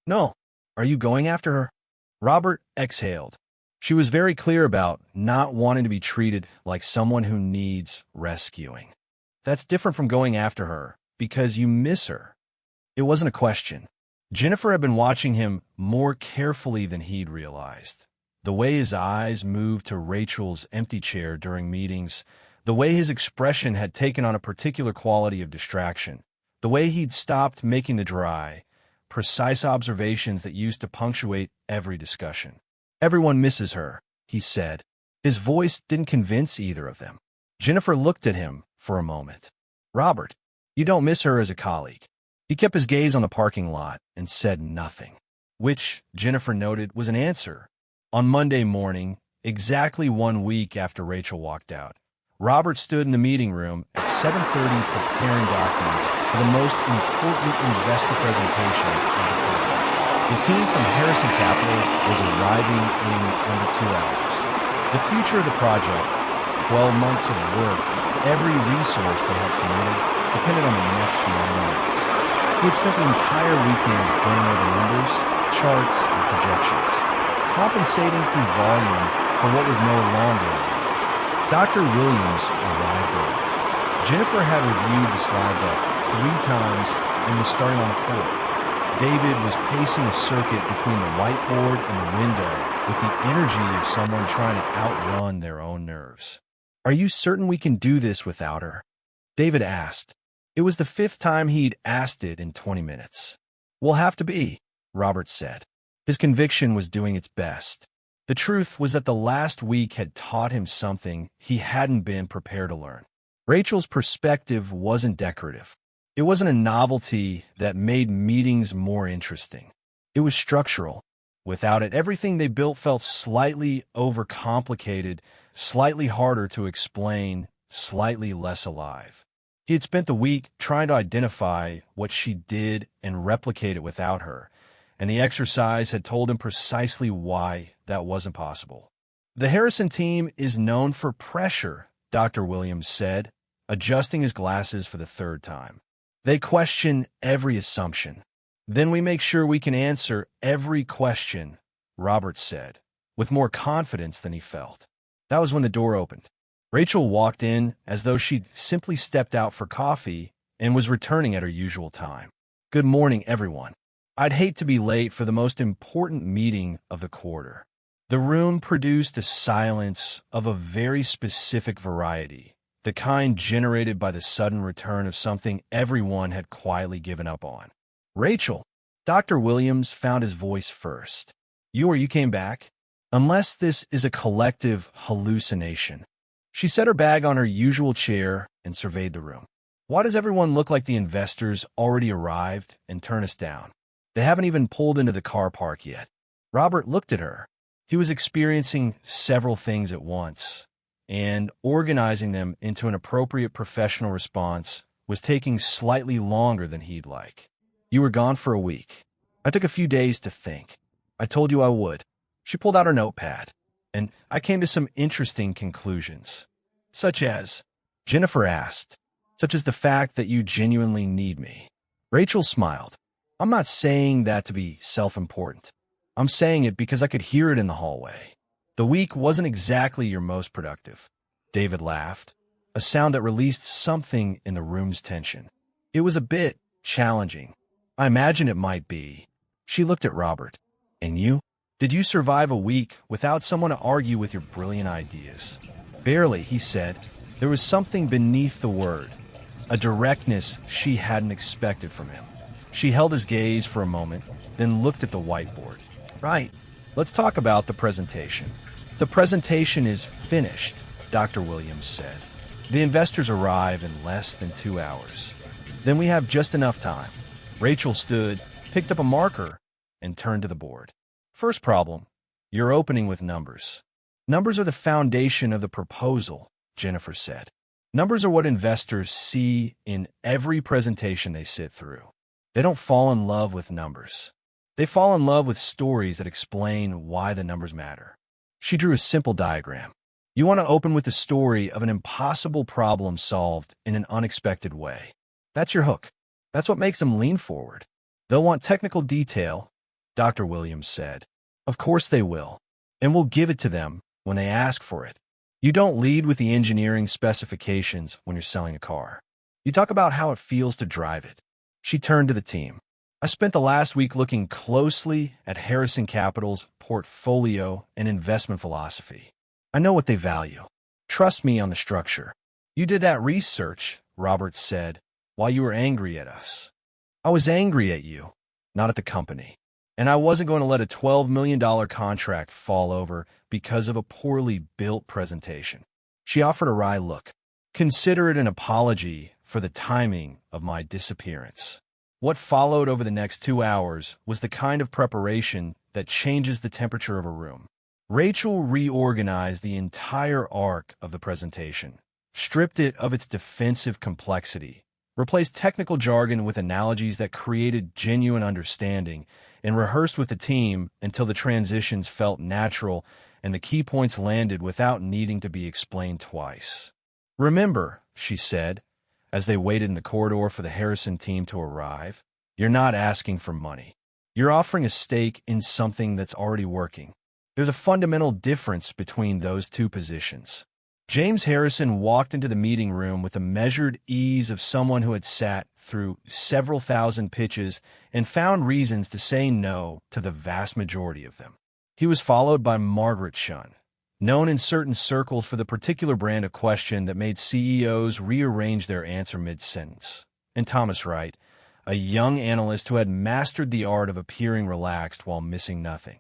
"No. Are you going after her?" Robert exhaled. She was very clear about not wanting to be treated like someone who needs rescuing. "That's different from going after her, because you miss her." It wasn't a question. Jennifer had been watching him more carefully than he'd realized. The way his eyes moved to Rachel's empty chair during meetings, the way his expression had taken on a particular quality of distraction, the way he'd stopped making the dry, precise observations that used to punctuate every discussion. "Everyone misses her," he said. His voice didn't convince either of them. Jennifer looked at him for a moment. "Robert, you don't miss her as a colleague." He kept his gaze on the parking lot and said nothing, which, Jennifer noted, was an answer. On Monday morning, exactly 1 week after Rachel walked out, Robert stood in the meeting room at 7:30 preparing documents for the most important investor presentation of the quarter. The team from Harrison Capital was arriving in under 2 hours. The future of the project, 12 months of work, every resource they had committed, depended on the next 9 minutes. He had spent the entire weekend going over numbers, charts, and projections, compensating through volume for what was no longer. Dr. Williams arrived early. Jennifer had reviewed the slide deck 3 times and was starting on the 4th. David was pacing a circuit between the whiteboard and the window with the energy of someone trying to outrun their own nerves. "Are you certain we can do this without her?" David asked. It was the 5th time he'd asked it in 20 minutes. "We'll have to be," Robert said. His conviction was doing its best. The truth was that the last week had taught him something he hadn't been prepared to learn. Rachel's perspective wasn't decorative. It wasn't a novelty that made meetings more interesting. It was structural. Without it, everything they built felt slightly overcomplicated, slightly harder to explain, slightly less alive. He had spent the week trying to identify what she did and replicate it without her, and the exercise had told him precisely why that wasn't possible. "The Harrison team is known for pressure," Dr. Williams said, adjusting his glasses for the 3rd time. "They question every assumption. Then we make sure we can answer every question," Robert said, with more confidence than he felt. That was when the door opened. Rachel walked in as though she'd simply stepped out for coffee and was returning at her usual time. "Good morning, everyone. I'd hate to be late for the most important meeting of the quarter." The room produced a silence of a very specific variety, the kind generated by the sudden return of something everyone had quietly given up on. "Rachel," Dr. Williams found his voice first. You came back? Unless this is a collective hallucination." She set her bag on her usual chair and surveyed the room. Why does everyone look like the investors already arrived and turn us down? They haven't even pulled into the car park yet. Robert looked at her. He was experiencing several things at once, and organizing them into an appropriate professional response was taking slightly longer than he'd like. You were gone for a week. I took a few days to think. I told you I would. She pulled out her notepad, and I came to some interesting conclusions. Such as, Jennifer asked, such as the fact that you genuinely need me. Rachel smiled. I'm not saying that to be self-important. I'm saying it because I could hear it in the hallway. The week wasn't exactly your most productive. David laughed, a sound that released something in the room's tension. It was a bit challenging. I imagine it might be. She looked at Robert. And you? Did you survive a week without someone to argue with your brilliant ideas? Barely, he said. There was something beneath the word, a directness she hadn't expected from him. She held his gaze for a moment, then looked at the whiteboard. Right. Let's talk about the presentation. The presentation is finished, Dr. Williams said. The investors arrive in less than 2 hours. Then we have just enough time. Rachel stood, picked up a marker, and turned to the board. First problem, you're opening with numbers. Numbers are the foundation of the proposal, Jennifer said. Numbers are what investors see in every presentation they sit through. They don't fall in love with numbers. They fall in love with stories that explain why the numbers matter. She drew a simple diagram. You want to open with the story of an impossible problem solved in an unexpected way. That's your hook. That's what makes them lean forward. They'll want technical detail, Dr. Williams said. Of course they will, and we'll give it to them when they ask for it. You don't lead with the engineering specifications when you're selling a car. You talk about how it feels to drive it. She turned to the team. I spent the last week looking closely at Harrison Capital's portfolio and investment philosophy. I know what they value. Trust me on the structure. You did that research, Robert said, while you were angry at us. I was angry at you, not at the company. And I wasn't going to let a $12 million contract fall over because of a poorly built presentation. She offered a wry look. Consider it an apology for the timing of my disappearance. What followed over the next 2 hours was the kind of preparation that changes the temperature of a room. Rachel reorganized the entire arc of the presentation, stripped it of its defensive complexity, replaced technical jargon with analogies that created genuine understanding, and rehearsed with the team until the transitions felt natural and the key points landed without needing to be explained twice. Remember, she said, as they waited in the corridor for the Harrison team to arrive, you're not asking for money. You're offering a stake in something that's already working. There's a fundamental difference between those two positions. James Harrison walked into the meeting room with the measured ease of someone who had sat through several thousand pitches and found reasons to say no to the vast majority of them. He was followed by Margaret Shunn, known in certain circles for the particular brand of question that made CEOs rearrange their answer mid-sentence, and Thomas Wright, a young analyst who had mastered the art of appearing relaxed while missing nothing.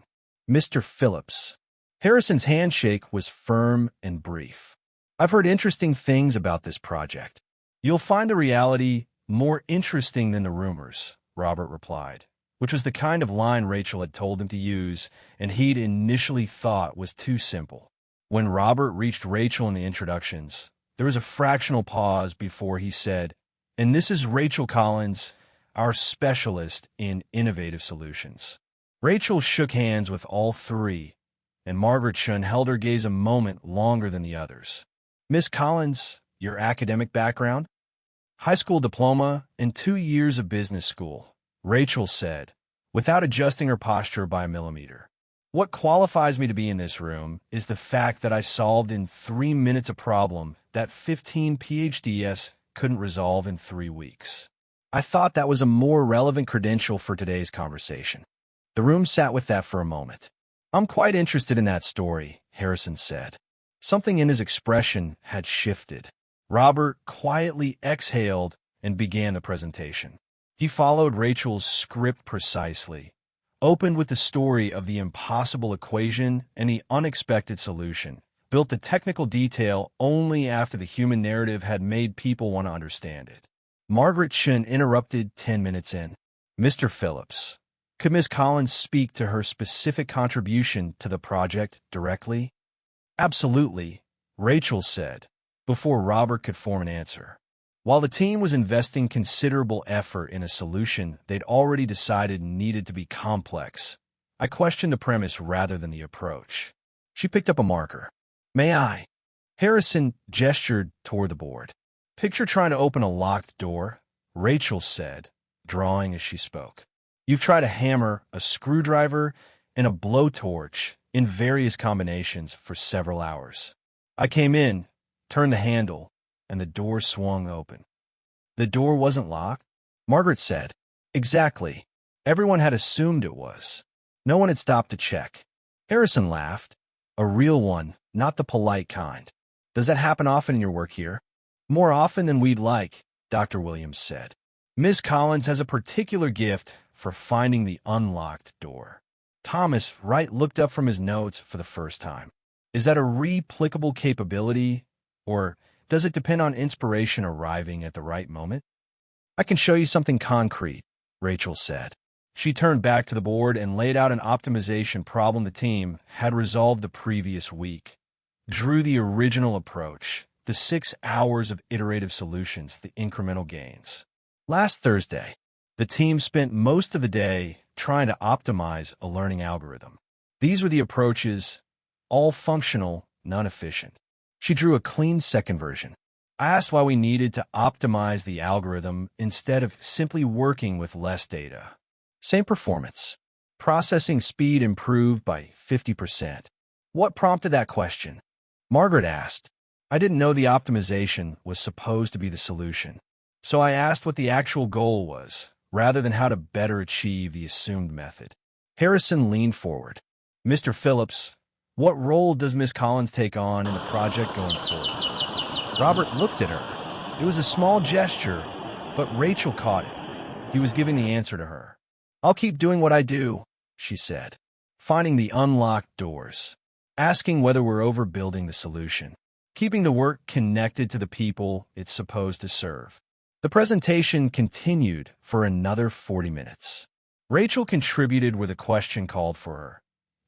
Mr. Phillips. Harrison's handshake was firm and brief. I've heard interesting things about this project. You'll find the reality more interesting than the rumors, Robert replied, which was the kind of line Rachel had told him to use and he'd initially thought was too simple. When Robert reached Rachel in the introductions, there was a fractional pause before he said, and this is Rachel Collins, our specialist in innovative solutions. Rachel shook hands with all three, and Margaret Shunn held her gaze a moment longer than the others. Miss Collins, your academic background? High school diploma and 2 years of business school, Rachel said, without adjusting her posture by a millimeter. What qualifies me to be in this room is the fact that I solved in 3 minutes a problem that 15 PhDs couldn't resolve in 3 weeks. I thought that was a more relevant credential for today's conversation. The room sat with that for a moment. I'm quite interested in that story, Harrison said. Something in his expression had shifted. Robert quietly exhaled and began the presentation. He followed Rachel's script precisely, opened with the story of the impossible equation and the unexpected solution, built the technical detail only after the human narrative had made people want to understand it. Margaret Shin interrupted 10 minutes in. Mr. Phillips, could Miss Collins speak to her specific contribution to the project directly? Absolutely, Rachel said, before Robert could form an answer. While the team was investing considerable effort in a solution they'd already decided needed to be complex, I questioned the premise rather than the approach. She picked up a marker. May I? Harrison gestured toward the board. Picture trying to open a locked door, Rachel said, drawing as she spoke. You've tried a hammer, a screwdriver, and a blowtorch in various combinations for several hours. I came in, turned the handle, and the door swung open. The door wasn't locked, Margaret said. Exactly. Everyone had assumed it was. No one had stopped to check. Harrison laughed. A real one, not the polite kind. Does that happen often in your work here? More often than we'd like, Dr. Williams said. Miss Collins has a particular gift for finding the unlocked door. Thomas Wright looked up from his notes for the first time. Is that a replicable capability, or does it depend on inspiration arriving at the right moment? I can show you something concrete, Rachel said. She turned back to the board and laid out an optimization problem the team had resolved the previous week. Drew the original approach, the 6 hours of iterative solutions, the incremental gains. Last Thursday, the team spent most of the day trying to optimize a learning algorithm. These were the approaches, all functional, none efficient. She drew a clean second version. I asked why we needed to optimize the algorithm instead of simply working with less data. Same performance. Processing speed improved by 50%. What prompted that question? Margaret asked. I didn't know the optimization was supposed to be the solution. So I asked what the actual goal was, rather than how to better achieve the assumed method. Harrison leaned forward. Mr. Phillips, what role does Miss Collins take on in the project going forward? Robert looked at her. It was a small gesture, but Rachel caught it. He was giving the answer to her. I'll keep doing what I do, she said. Finding the unlocked doors. Asking whether we're overbuilding the solution. Keeping the work connected to the people it's supposed to serve. The presentation continued for another 40 minutes. Rachel contributed where the question called for her,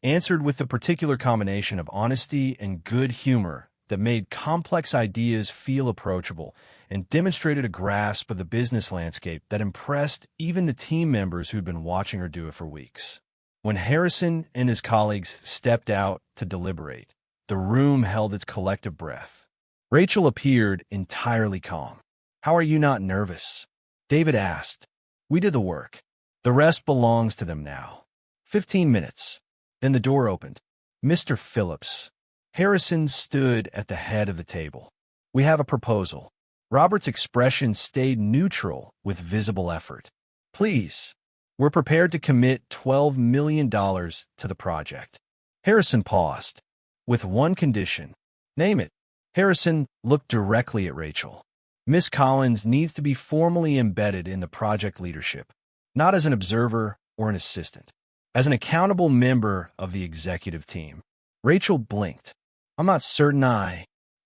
answered with the particular combination of honesty and good humor that made complex ideas feel approachable and demonstrated a grasp of the business landscape that impressed even the team members who'd been watching her do it for weeks. When Harrison and his colleagues stepped out to deliberate, the room held its collective breath. Rachel appeared entirely calm. How are you not nervous? David asked. We did the work. The rest belongs to them now. 15 minutes. Then the door opened. Mr. Phillips. Harrison stood at the head of the table. We have a proposal. Robert's expression stayed neutral with visible effort. Please. We're prepared to commit $12 million to the project. Harrison paused. With one condition. Name it. Harrison looked directly at Rachel. Miss Collins needs to be formally embedded in the project leadership, not as an observer or an assistant, as an accountable member of the executive team. Rachel blinked. I'm not certain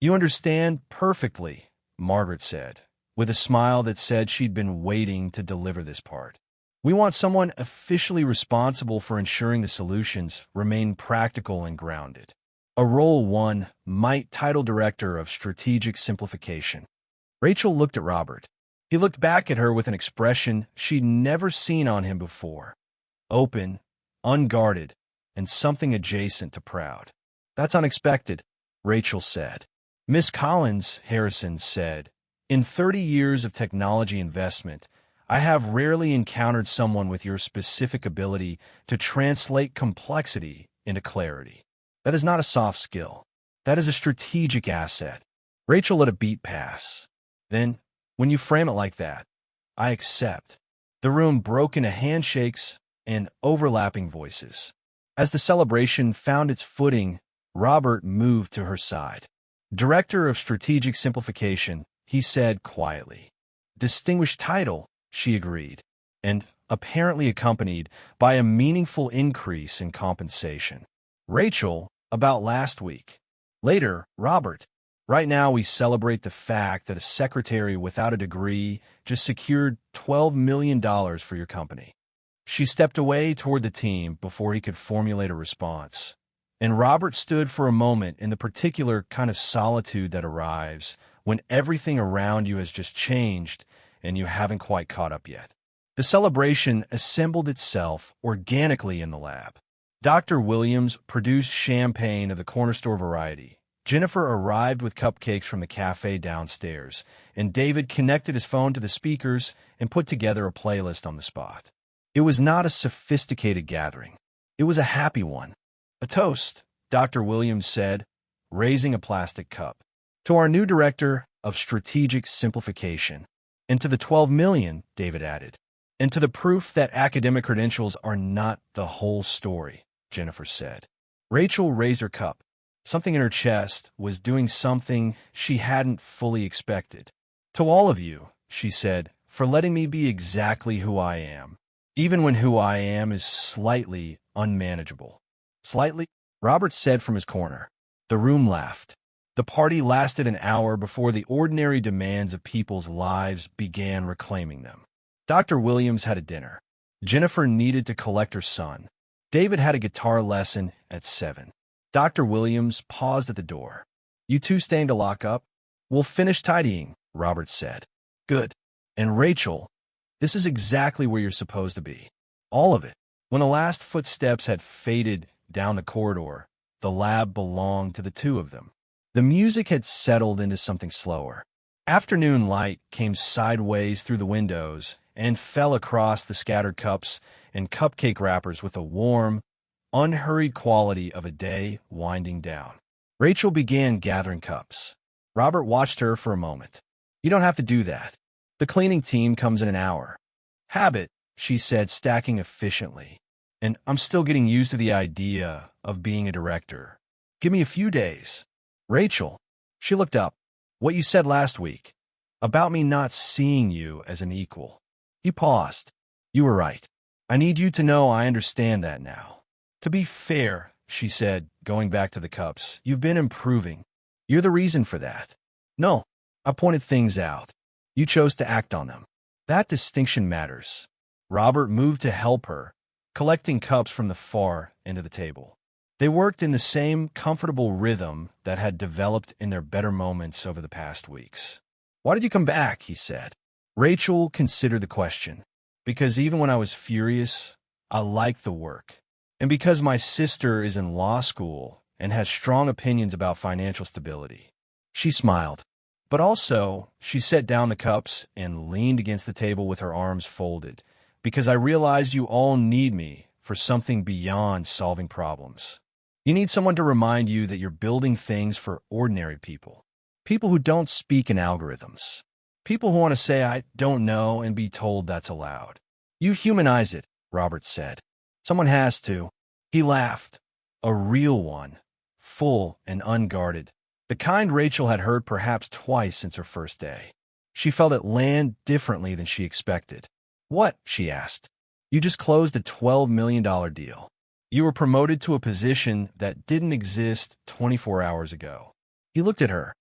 You understand perfectly, Margaret said, with a smile that said she'd been waiting to deliver this part. We want someone officially responsible for ensuring the solutions remain practical and grounded. A role one might title Director of Strategic Simplification. Rachel looked at Robert. He looked back at her with an expression she'd never seen on him before. Open, unguarded, and something adjacent to proud. That's unexpected, Rachel said. Miss Collins, Harrison said, in 30 years of technology investment, I have rarely encountered someone with your specific ability to translate complexity into clarity. That is not a soft skill. That is a strategic asset. Rachel let a beat pass. Then, when you frame it like that, I accept. The room broke into handshakes and overlapping voices. As the celebration found its footing, Robert moved to her side. Director of Strategic Simplification, he said quietly. Distinguished title, she agreed, and apparently accompanied by a meaningful increase in compensation. Rachel, about last week. Later, Robert. Right now, we celebrate the fact that a secretary without a degree just secured $12 million for your company." She stepped away toward the team before he could formulate a response. And Robert stood for a moment in the particular kind of solitude that arrives when everything around you has just changed and you haven't quite caught up yet. The celebration assembled itself organically in the lab. Dr. Williams produced champagne of the corner store variety. Jennifer arrived with cupcakes from the cafe downstairs, and David connected his phone to the speakers and put together a playlist on the spot. It was not a sophisticated gathering. It was a happy one. "A toast," Dr. Williams said, raising a plastic cup. "To our new director of strategic simplification." "And to the 12 million, David added. "And to the proof that academic credentials are not the whole story," Jennifer said. Rachel raised her cup. Something in her chest was doing something she hadn't fully expected. "To all of you," she said, "for letting me be exactly who I am, even when who I am is slightly unmanageable." "Slightly?" Robert said from his corner. The room laughed. The party lasted an hour before the ordinary demands of people's lives began reclaiming them. Dr. Williams had a dinner. Jennifer needed to collect her son. David had a guitar lesson at 7. Dr. Williams paused at the door. "You two staying to lock up?" "We'll finish tidying," Robert said. "Good. And Rachel, this is exactly where you're supposed to be. All of it." When the last footsteps had faded down the corridor, the lab belonged to the two of them. The music had settled into something slower. Afternoon light came sideways through the windows and fell across the scattered cups and cupcake wrappers with a warm, unhurried quality of a day winding down. Rachel began gathering cups. Robert watched her for a moment. "You don't have to do that. The cleaning team comes in an hour." "Habit," she said, stacking efficiently. "And I'm still getting used to the idea of being a director. Give me a few days." "Rachel," she looked up. "What you said last week, about me not seeing you as an equal." He paused. "You were right. I need you to know I understand that now." "To be fair," she said, going back to the cups, "you've been improving. You're the reason for that." "No, I pointed things out. You chose to act on them. That distinction matters." Robert moved to help her, collecting cups from the far end of the table. They worked in the same comfortable rhythm that had developed in their better moments over the past weeks. "Why did you come back?" he said. Rachel considered the question. "Because even when I was furious, I liked the work. And because my sister is in law school and has strong opinions about financial stability." She smiled. "But also," she set down the cups and leaned against the table with her arms folded, "because I realize you all need me for something beyond solving problems. You need someone to remind you that you're building things for ordinary people. People who don't speak in algorithms. People who want to say, 'I don't know,' and be told that's allowed." "You humanize it," Robert said. "Someone has to." He laughed. A real one. Full and unguarded. The kind Rachel had heard perhaps twice since her first day. She felt it land differently than she expected. "What?" she asked. "You just closed a $12 million deal. You were promoted to a position that didn't exist 24 hours ago." He looked at her.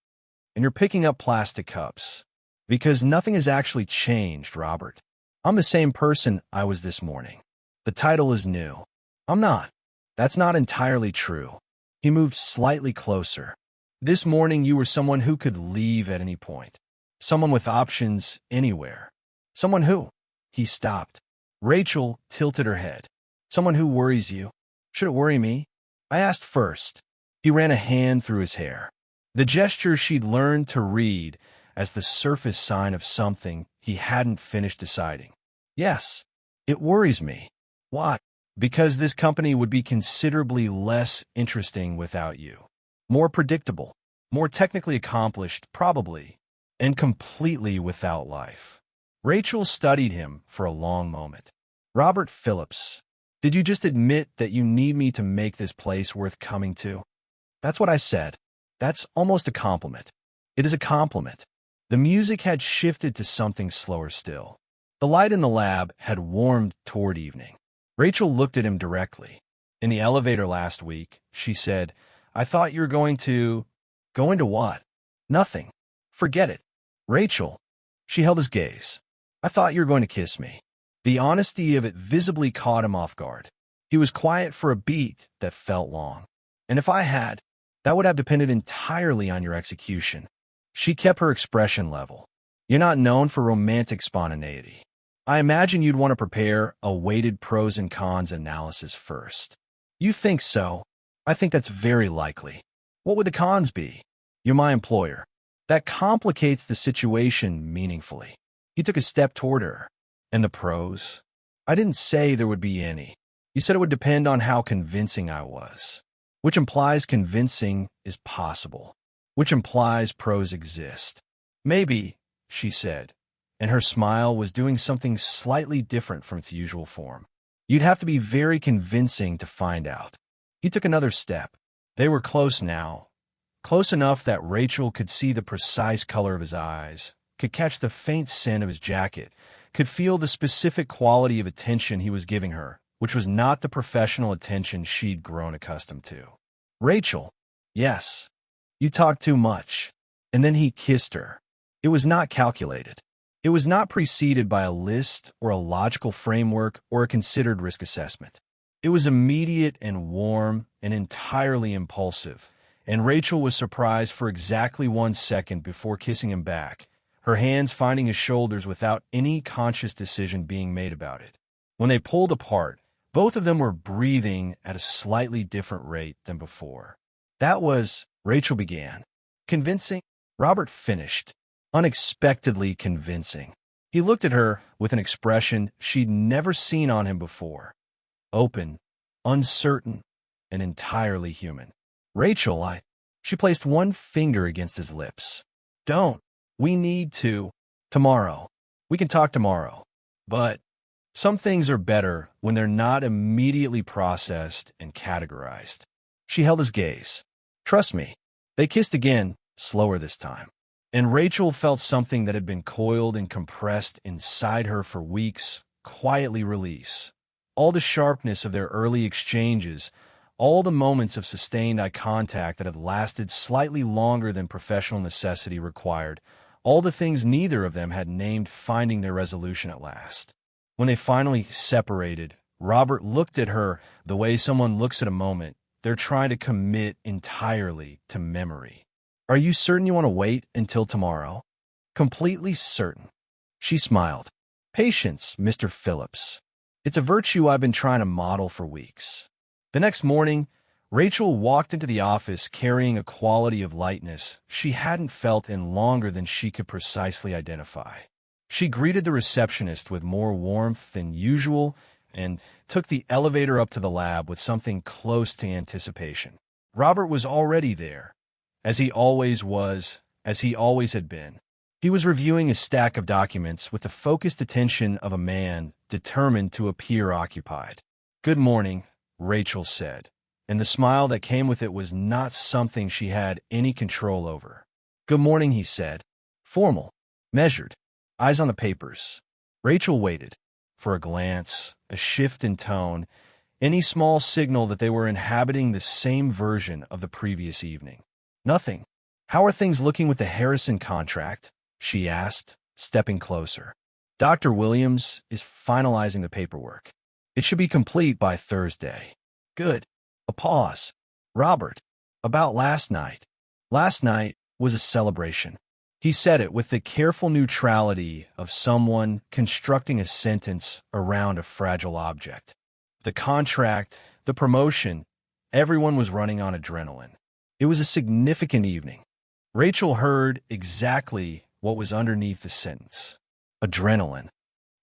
"And you're picking up plastic cups. Because nothing has actually changed, Robert. I'm the same person I was this morning. The title is new." "I'm not." "That's not entirely true." He moved slightly closer. "This morning you were someone who could leave at any point. Someone with options anywhere." "Someone who?" He stopped. Rachel tilted her head. "Someone who worries you." "Should it worry me?" I asked first. He ran a hand through his hair. The gesture she'd learned to read as the surface sign of something he hadn't finished deciding. "Yes, it worries me." "Why?" "Because this company would be considerably less interesting without you. More predictable, more technically accomplished, probably, and completely without life." Rachel studied him for a long moment. "Robert Phillips, did you just admit that you need me to make this place worth coming to?" "That's what I said." "That's almost a compliment." "It is a compliment." The music had shifted to something slower still. The light in the lab had warmed toward evening. Rachel looked at him directly. "In the elevator last week," she said, "I thought you were going to—" "Go into what?" Nothing. Forget it. Rachel. She held his gaze. I thought you were going to kiss me. The honesty of it visibly caught him off guard. He was quiet for a beat that felt long. And if I had, that would have depended entirely on your execution. She kept her expression level. You're not known for romantic spontaneity. I imagine you'd want to prepare a weighted pros and cons analysis first. You think so? I think that's very likely. What would the cons be? You're my employer. That complicates the situation meaningfully. He took a step toward her. And the pros? I didn't say there would be any. You said it would depend on how convincing I was. Which implies convincing is possible. Which implies pros exist. Maybe, she said, and her smile was doing something slightly different from its usual form. You'd have to be very convincing to find out. He took another step. They were close now. Close enough that Rachel could see the precise color of his eyes, could catch the faint scent of his jacket, could feel the specific quality of attention he was giving her, which was not the professional attention she'd grown accustomed to. Rachel, yes. You talk too much. And then he kissed her. It was not calculated. It was not preceded by a list or a logical framework or a considered risk assessment. It was immediate and warm and entirely impulsive, and Rachel was surprised for exactly 1 second before kissing him back, her hands finding his shoulders without any conscious decision being made about it. When they pulled apart, both of them were breathing at a slightly different rate than before. That was, Rachel began. Convincing? Robert finished. Unexpectedly convincing. He looked at her with an expression she'd never seen on him before. Open, uncertain, and entirely human. Rachel, She placed one finger against his lips. Don't. We need to. Tomorrow. We can talk tomorrow. But some things are better when they're not immediately processed and categorized. She held his gaze. Trust me. They kissed again, slower this time. And Rachel felt something that had been coiled and compressed inside her for weeks quietly release. All the sharpness of their early exchanges, all the moments of sustained eye contact that had lasted slightly longer than professional necessity required, all the things neither of them had named finding their resolution at last. When they finally separated, Robert looked at her the way someone looks at a moment they're trying to commit entirely to memory. Are you certain you want to wait until tomorrow? Completely certain. She smiled. Patience, Mr. Phillips. It's a virtue I've been trying to model for weeks. The next morning, Rachel walked into the office carrying a quality of lightness she hadn't felt in longer than she could precisely identify. She greeted the receptionist with more warmth than usual and took the elevator up to the lab with something close to anticipation. Robert was already there, as he always was, as he always had been. He was reviewing a stack of documents with the focused attention of a man determined to appear occupied. Good morning, Rachel said, and the smile that came with it was not something she had any control over. Good morning, he said. Formal, measured, eyes on the papers. Rachel waited for a glance, a shift in tone, any small signal that they were inhabiting the same version of the previous evening. Nothing. How are things looking with the Harrison contract? She asked, stepping closer. Dr. Williams is finalizing the paperwork. It should be complete by Thursday. Good. A pause. Robert, about last night. Last night was a celebration. He said it with the careful neutrality of someone constructing a sentence around a fragile object. The contract, the promotion, everyone was running on adrenaline. It was a significant evening. Rachel heard exactly what was underneath the sentence. Adrenaline.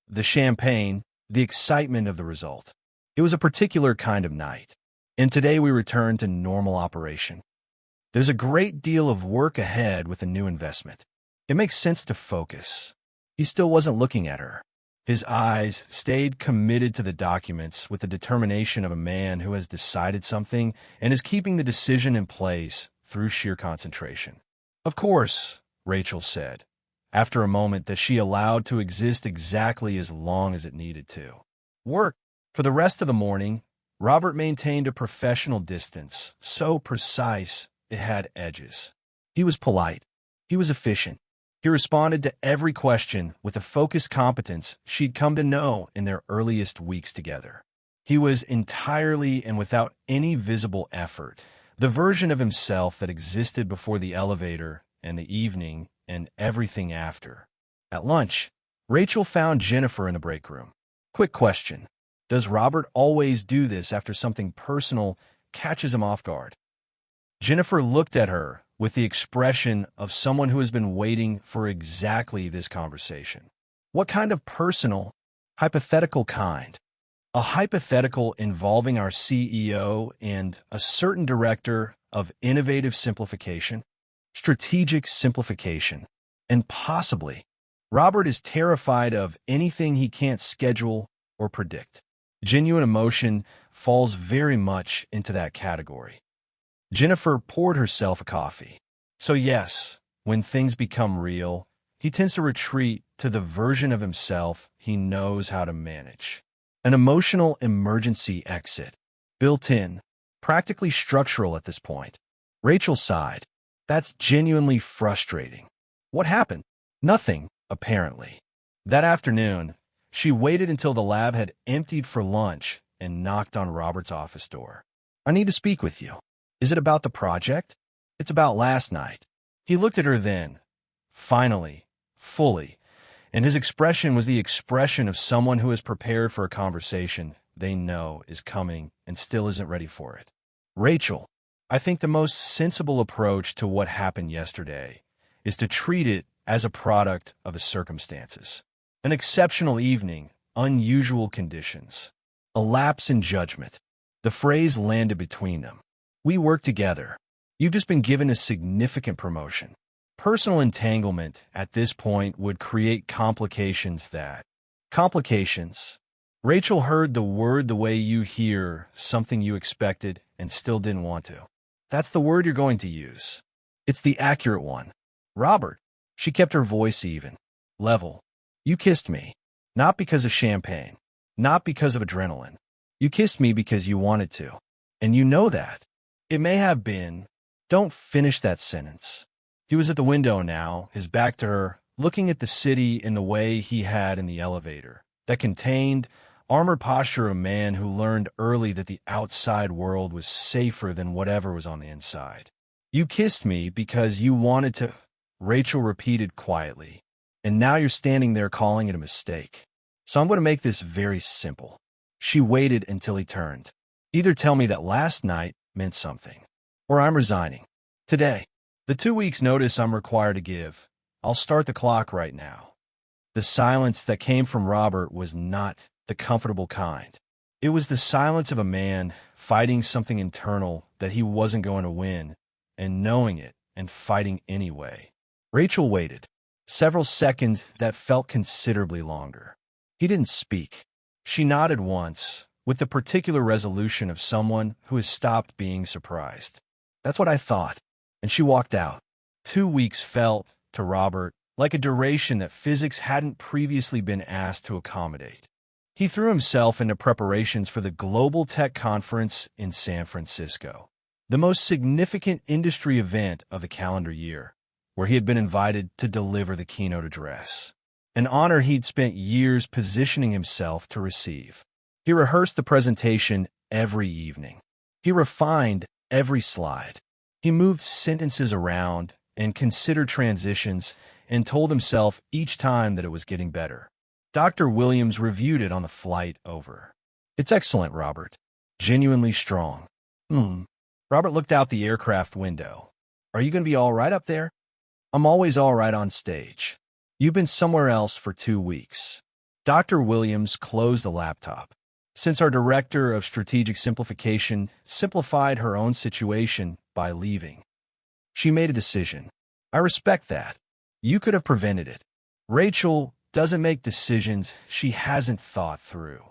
The champagne, the excitement of the result. It was a particular kind of night. And today we return to normal operation. There's a great deal of work ahead with a new investment. It makes sense to focus. He still wasn't looking at her. His eyes stayed committed to the documents with the determination of a man who has decided something and is keeping the decision in place through sheer concentration. Of course, Rachel said, after a moment that she allowed to exist exactly as long as it needed to. Work. For the rest of the morning, Robert maintained a professional distance, so precise it had edges. He was polite. He was efficient. He responded to every question with the focused competence she'd come to know in their earliest weeks together. He was entirely and without any visible effort, the version of himself that existed before the elevator and the evening and everything after. At lunch, Rachel found Jennifer in the break room. Quick question. Does Robert always do this after something personal catches him off guard? Jennifer looked at her with the expression of someone who has been waiting for exactly this conversation. What kind of personal, hypothetical kind? A hypothetical involving our CEO and a certain director of innovative simplification, strategic simplification, and possibly Robert is terrified of anything he can't schedule or predict. Genuine emotion falls very much into that category. Jennifer poured herself a coffee. So yes, when things become real, he tends to retreat to the version of himself he knows how to manage. An emotional emergency exit. Built in, practically structural at this point. Rachel sighed. That's genuinely frustrating. What happened? Nothing, apparently. That afternoon, she waited until the lab had emptied for lunch and knocked on Robert's office door. I need to speak with you. Is it about the project? It's about last night. He looked at her then, finally, fully, and his expression was the expression of someone who is prepared for a conversation they know is coming and still isn't ready for it. Rachel, I think the most sensible approach to what happened yesterday is to treat it as a product of the circumstances. An exceptional evening, unusual conditions, a lapse in judgment. The phrase landed between them. We work together. You've just been given a significant promotion. Personal entanglement at this point would create complications that... Complications. Rachel heard the word the way you hear something you expected and still didn't want to. That's the word you're going to use. It's the accurate one. Robert. She kept her voice even. Level. You kissed me. Not because of champagne. Not because of adrenaline. You kissed me because you wanted to. And you know that. It may have been... Don't finish that sentence. He was at the window now, his back to her, looking at the city in the way he had in the elevator, that contained armored posture of a man who learned early that the outside world was safer than whatever was on the inside. You kissed me because you wanted to, Rachel repeated quietly, and now you're standing there calling it a mistake. So I'm going to make this very simple. She waited until he turned. Either tell me that last night meant something, or I'm resigning. Today. The 2 weeks' notice I'm required to give. I'll start the clock right now. The silence that came from Robert was not the comfortable kind. It was the silence of a man fighting something internal that he wasn't going to win, and knowing it and fighting anyway. Rachel waited. Several seconds that felt considerably longer. He didn't speak. She nodded once, with the particular resolution of someone who has stopped being surprised. That's what I thought. And she walked out. 2 weeks felt, to Robert, like a duration that physics hadn't previously been asked to accommodate. He threw himself into preparations for the Global Tech Conference in San Francisco, the most significant industry event of the calendar year, where he had been invited to deliver the keynote address, an honor he'd spent years positioning himself to receive. He rehearsed the presentation every evening. He refined every slide. He moved sentences around and considered transitions and told himself each time that it was getting better. Dr. Williams reviewed it on the flight over. It's excellent, Robert. Genuinely strong. Robert looked out the aircraft window. Are you going to be all right up there? I'm always all right on stage. You've been somewhere else for 2 weeks. Dr. Williams closed the laptop. Since our director of strategic simplification simplified her own situation by leaving, she made a decision. I respect that. You could have prevented it. Rachel doesn't make decisions she hasn't thought through.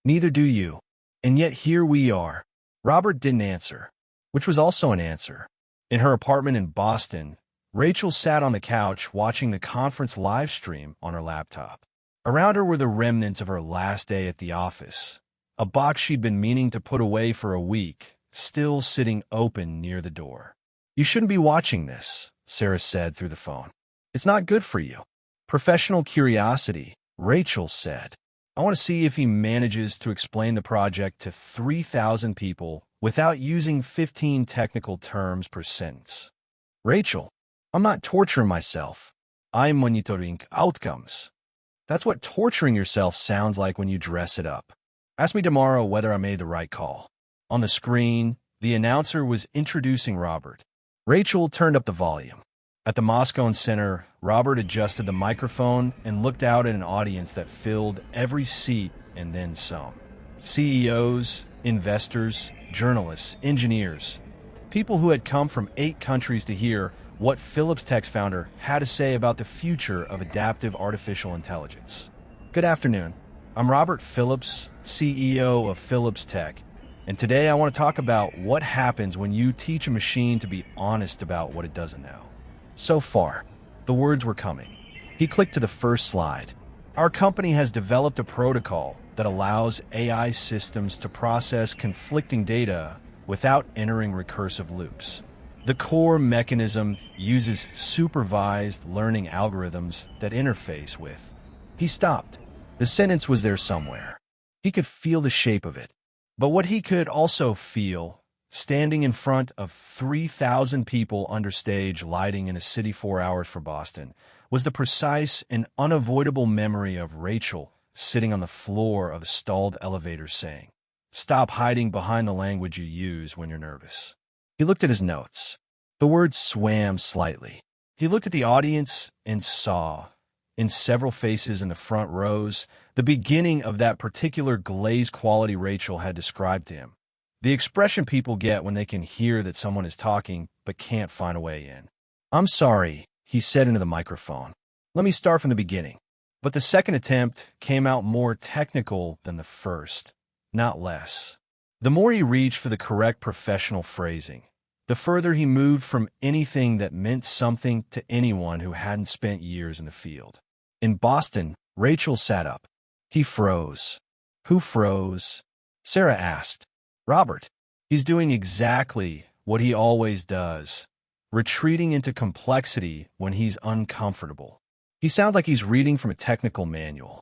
Neither do you. And yet here we are. Robert didn't answer, which was also an answer. In her apartment in Boston, Rachel sat on the couch watching the conference live stream on her laptop. Around her were the remnants of her last day at the office, a box she'd been meaning to put away for a week, still sitting open near the door. You shouldn't be watching this, Sarah said through the phone. It's not good for you. Professional curiosity, Rachel said. I want to see if he manages to explain the project to 3,000 people without using 15 technical terms per sentence. Rachel, I'm not torturing myself. I'm monitoring outcomes. That's what torturing yourself sounds like when you dress it up. Ask me tomorrow whether I made the right call. On the screen, the announcer was introducing Robert. Rachel turned up the volume. At the Moscone Center, Robert adjusted the microphone and looked out at an audience that filled every seat and then some. CEOs, investors, journalists, engineers, people who had come from 8 countries to hear what Philips Tech's founder had to say about the future of adaptive artificial intelligence. Good afternoon. I'm Robert Phillips, CEO of Philips Tech, and today I want to talk about what happens when you teach a machine to be honest about what it doesn't know. So far, the words were coming. He clicked to the first slide. Our company has developed a protocol that allows AI systems to process conflicting data without entering recursive loops. The core mechanism uses supervised learning algorithms that interface with. He stopped. The sentence was there somewhere. He could feel the shape of it. But what he could also feel, standing in front of 3,000 people under stage lighting in a city 4 hours for Boston, was the precise and unavoidable memory of Rachel sitting on the floor of a stalled elevator saying, "Stop hiding behind the language you use when you're nervous." He looked at his notes. The words swam slightly. He looked at the audience and saw, in several faces in the front rows, the beginning of that particular glaze quality Rachel had described to him. The expression people get when they can hear that someone is talking but can't find a way in. "I'm sorry," he said into the microphone. "Let me start from the beginning." But the second attempt came out more technical than the first, not less. The more he reached for the correct professional phrasing, the further he moved from anything that meant something to anyone who hadn't spent years in the field. In Boston, Rachel sat up. He froze. Who froze? Sarah asked. Robert. He's doing exactly what he always does, retreating into complexity when he's uncomfortable. He sounds like he's reading from a technical manual.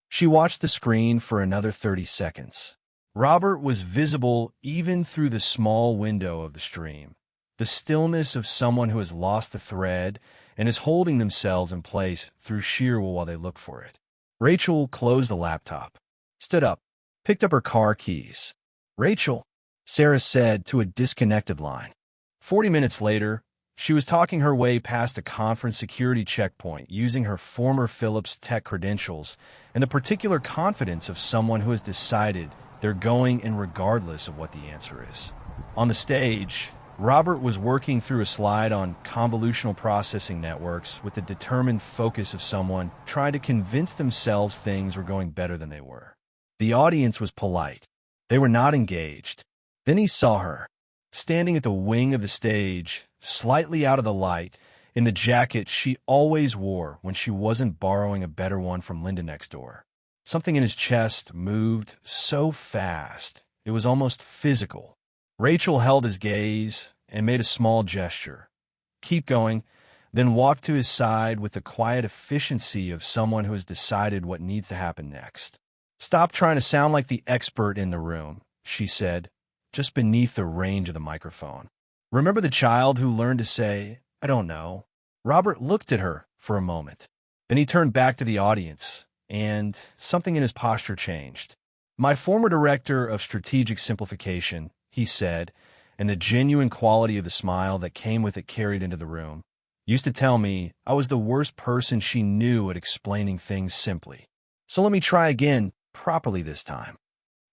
She watched the screen for another 30 seconds. Robert was visible even through the small window of the stream, the stillness of someone who has lost the thread and is holding themselves in place through sheer will while they look for it. Rachel closed the laptop, stood up, picked up her car keys. "Rachel," Sarah said to a disconnected line. 40 minutes later, she was talking her way past a conference security checkpoint using her former Philips Tech credentials and the particular confidence of someone who has decided they're going in regardless of what the answer is. On the stage, Robert was working through a slide on convolutional processing networks with the determined focus of someone trying to convince themselves things were going better than they were. The audience was polite. They were not engaged. Then he saw her, standing at the wing of the stage, slightly out of the light, in the jacket she always wore when she wasn't borrowing a better one from Linda next door. Something in his chest moved so fast, it was almost physical. Rachel held his gaze and made a small gesture. "Keep going," then walked to his side with the quiet efficiency of someone who has decided what needs to happen next. "Stop trying to sound like the expert in the room," she said, just beneath the range of the microphone. "Remember the child who learned to say, 'I don't know'?" Robert looked at her for a moment. Then he turned back to the audience, and something in his posture changed. "My former director of strategic simplification," he said, and the genuine quality of the smile that came with it carried into the room, "used to tell me I was the worst person she knew at explaining things simply. So let me try again, properly this time."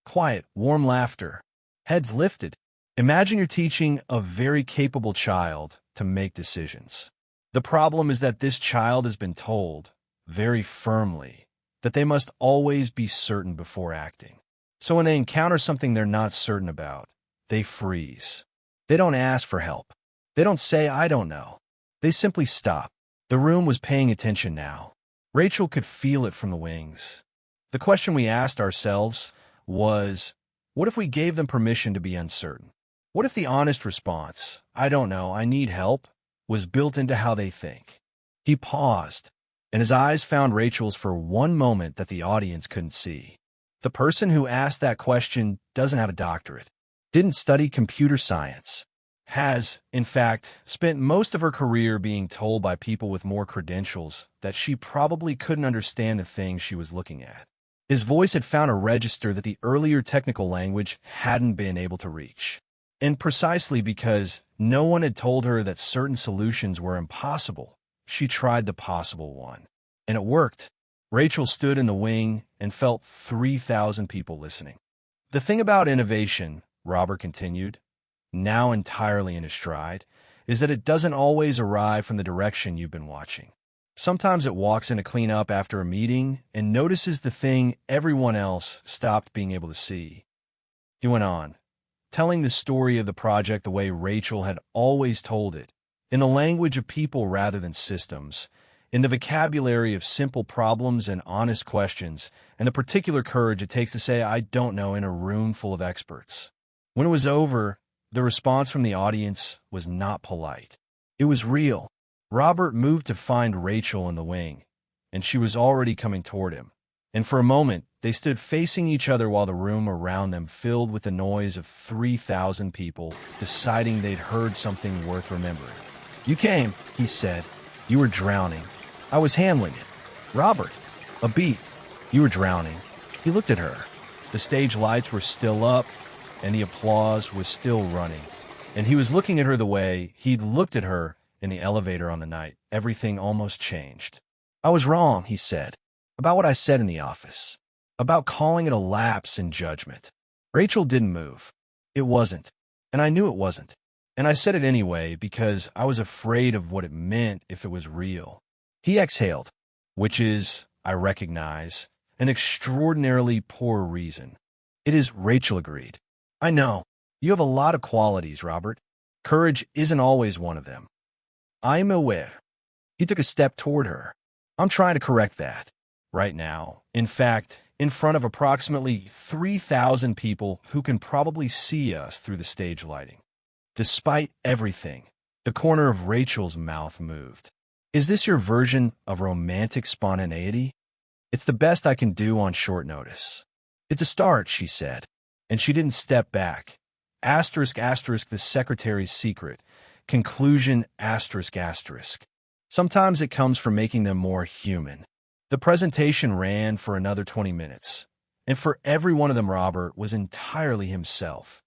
Quiet, warm laughter. Heads lifted. Imagine you're teaching a very capable child to make decisions. The problem is that this child has been told, very firmly, that they must always be certain before acting. So when they encounter something they're not certain about, they freeze. They don't ask for help. They don't say, "I don't know." They simply stop. The room was paying attention now. Rachel could feel it from the wings. The question we asked ourselves was, what if we gave them permission to be uncertain? What if the honest response, "I don't know, I need help," was built into how they think. He paused, and his eyes found Rachel's for one moment that the audience couldn't see. The person who asked that question doesn't have a doctorate, didn't study computer science, has, in fact, spent most of her career being told by people with more credentials that she probably couldn't understand the thing she was looking at. His voice had found a register that the earlier technical language hadn't been able to reach. And precisely because no one had told her that certain solutions were impossible, she tried the possible one. And it worked. Rachel stood in the wing and felt 3,000 people listening. The thing about innovation, Robert continued, now entirely in his stride, is that it doesn't always arrive from the direction you've been watching. Sometimes it walks in to clean up after a meeting and notices the thing everyone else stopped being able to see. He went on, telling the story of the project the way Rachel had always told it, in the language of people rather than systems, in the vocabulary of simple problems and honest questions, and the particular courage it takes to say, "I don't know," in a room full of experts. When it was over, the response from the audience was not polite. It was real. Robert moved to find Rachel in the wing, and she was already coming toward him. And for a moment, they stood facing each other while the room around them filled with the noise of 3,000 people deciding they'd heard something worth remembering. "You came," he said. "You were drowning. I was handling it." "Robert, a beat." "You were drowning." He looked at her. The stage lights were still up, and the applause was still running. And he was looking at her the way he'd looked at her in the elevator on the night everything almost changed. "I was wrong," he said, "about what I said in the office, about calling it a lapse in judgment." Rachel didn't move. "It wasn't, and I knew it wasn't. And I said it anyway because I was afraid of what it meant if it was real." He exhaled, which is, I recognize, an extraordinarily poor reason. "It is," Rachel agreed. "I know. You have a lot of qualities, Robert. Courage isn't always one of them. I'm aware." He took a step toward her. "I'm trying to correct that. Right now. In fact, in front of approximately 3,000 people who can probably see us through the stage lighting." Despite everything, the corner of Rachel's mouth moved. "Is this your version of romantic spontaneity?" "It's the best I can do on short notice." "It's a start," she said, and she didn't step back. Asterisk, asterisk, the secretary's secret. Conclusion, asterisk, asterisk. Sometimes it comes from making them more human. The presentation ran for another 20 minutes, and for every one of them Robert was entirely himself.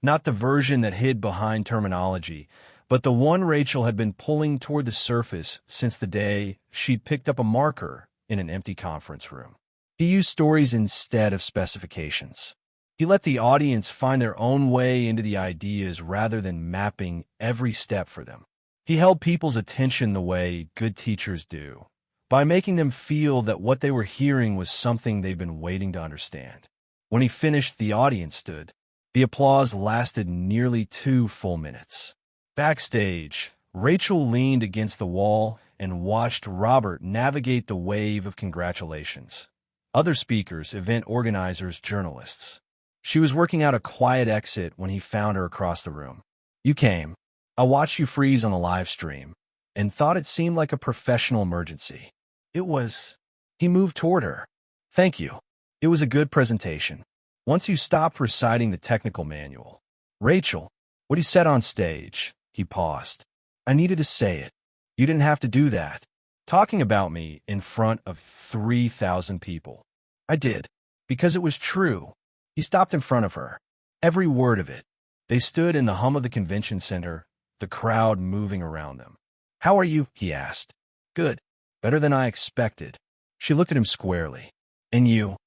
Not the version that hid behind terminology, but the one Rachel had been pulling toward the surface since the day she'd picked up a marker in an empty conference room. He used stories instead of specifications. He let the audience find their own way into the ideas rather than mapping every step for them. He held people's attention the way good teachers do, by making them feel that what they were hearing was something they'd been waiting to understand. When he finished, the audience stood. The applause lasted nearly 2 full minutes. Backstage, Rachel leaned against the wall and watched Robert navigate the wave of congratulations. Other speakers, event organizers, journalists. She was working out a quiet exit when he found her across the room. "You came. I watched you freeze on the live stream and thought it seemed like a professional emergency." "It was." He moved toward her. "Thank you. It was a good presentation. Once you stopped reciting the technical manual." "Rachel, what he said on stage." He paused. "I needed to say it. You didn't have to do that. Talking about me in front of 3,000 people." "I did. Because it was true." He stopped in front of her. Every word of it. They stood in the hum of the convention center, the crowd moving around them. "How are you?" he asked. "Good. Better than I expected." She looked at him squarely. "And you?"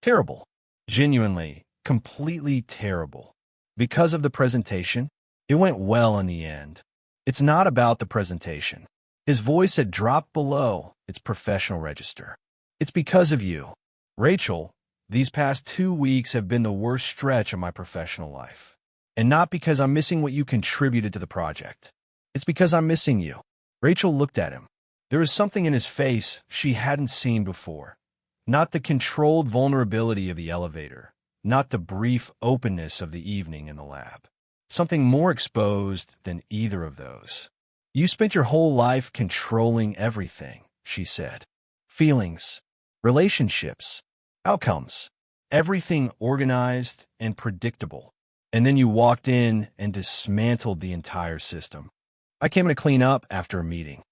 "Terrible. Genuinely, completely terrible." "Because of the presentation?" "It went well in the end." "It's not about the presentation." His voice had dropped below its professional register. "It's because of you. Rachel, these past 2 weeks have been the worst stretch of my professional life. And not because I'm missing what you contributed to the project. It's because I'm missing you." Rachel looked at him. There was something in his face she hadn't seen before. Not the controlled vulnerability of the elevator, not the brief openness of the evening in the lab. Something more exposed than either of those. You spent your whole life controlling everything, she said. Feelings, relationships, outcomes, everything organized and predictable. And then you walked in and dismantled the entire system. I came in to clean up after a meeting.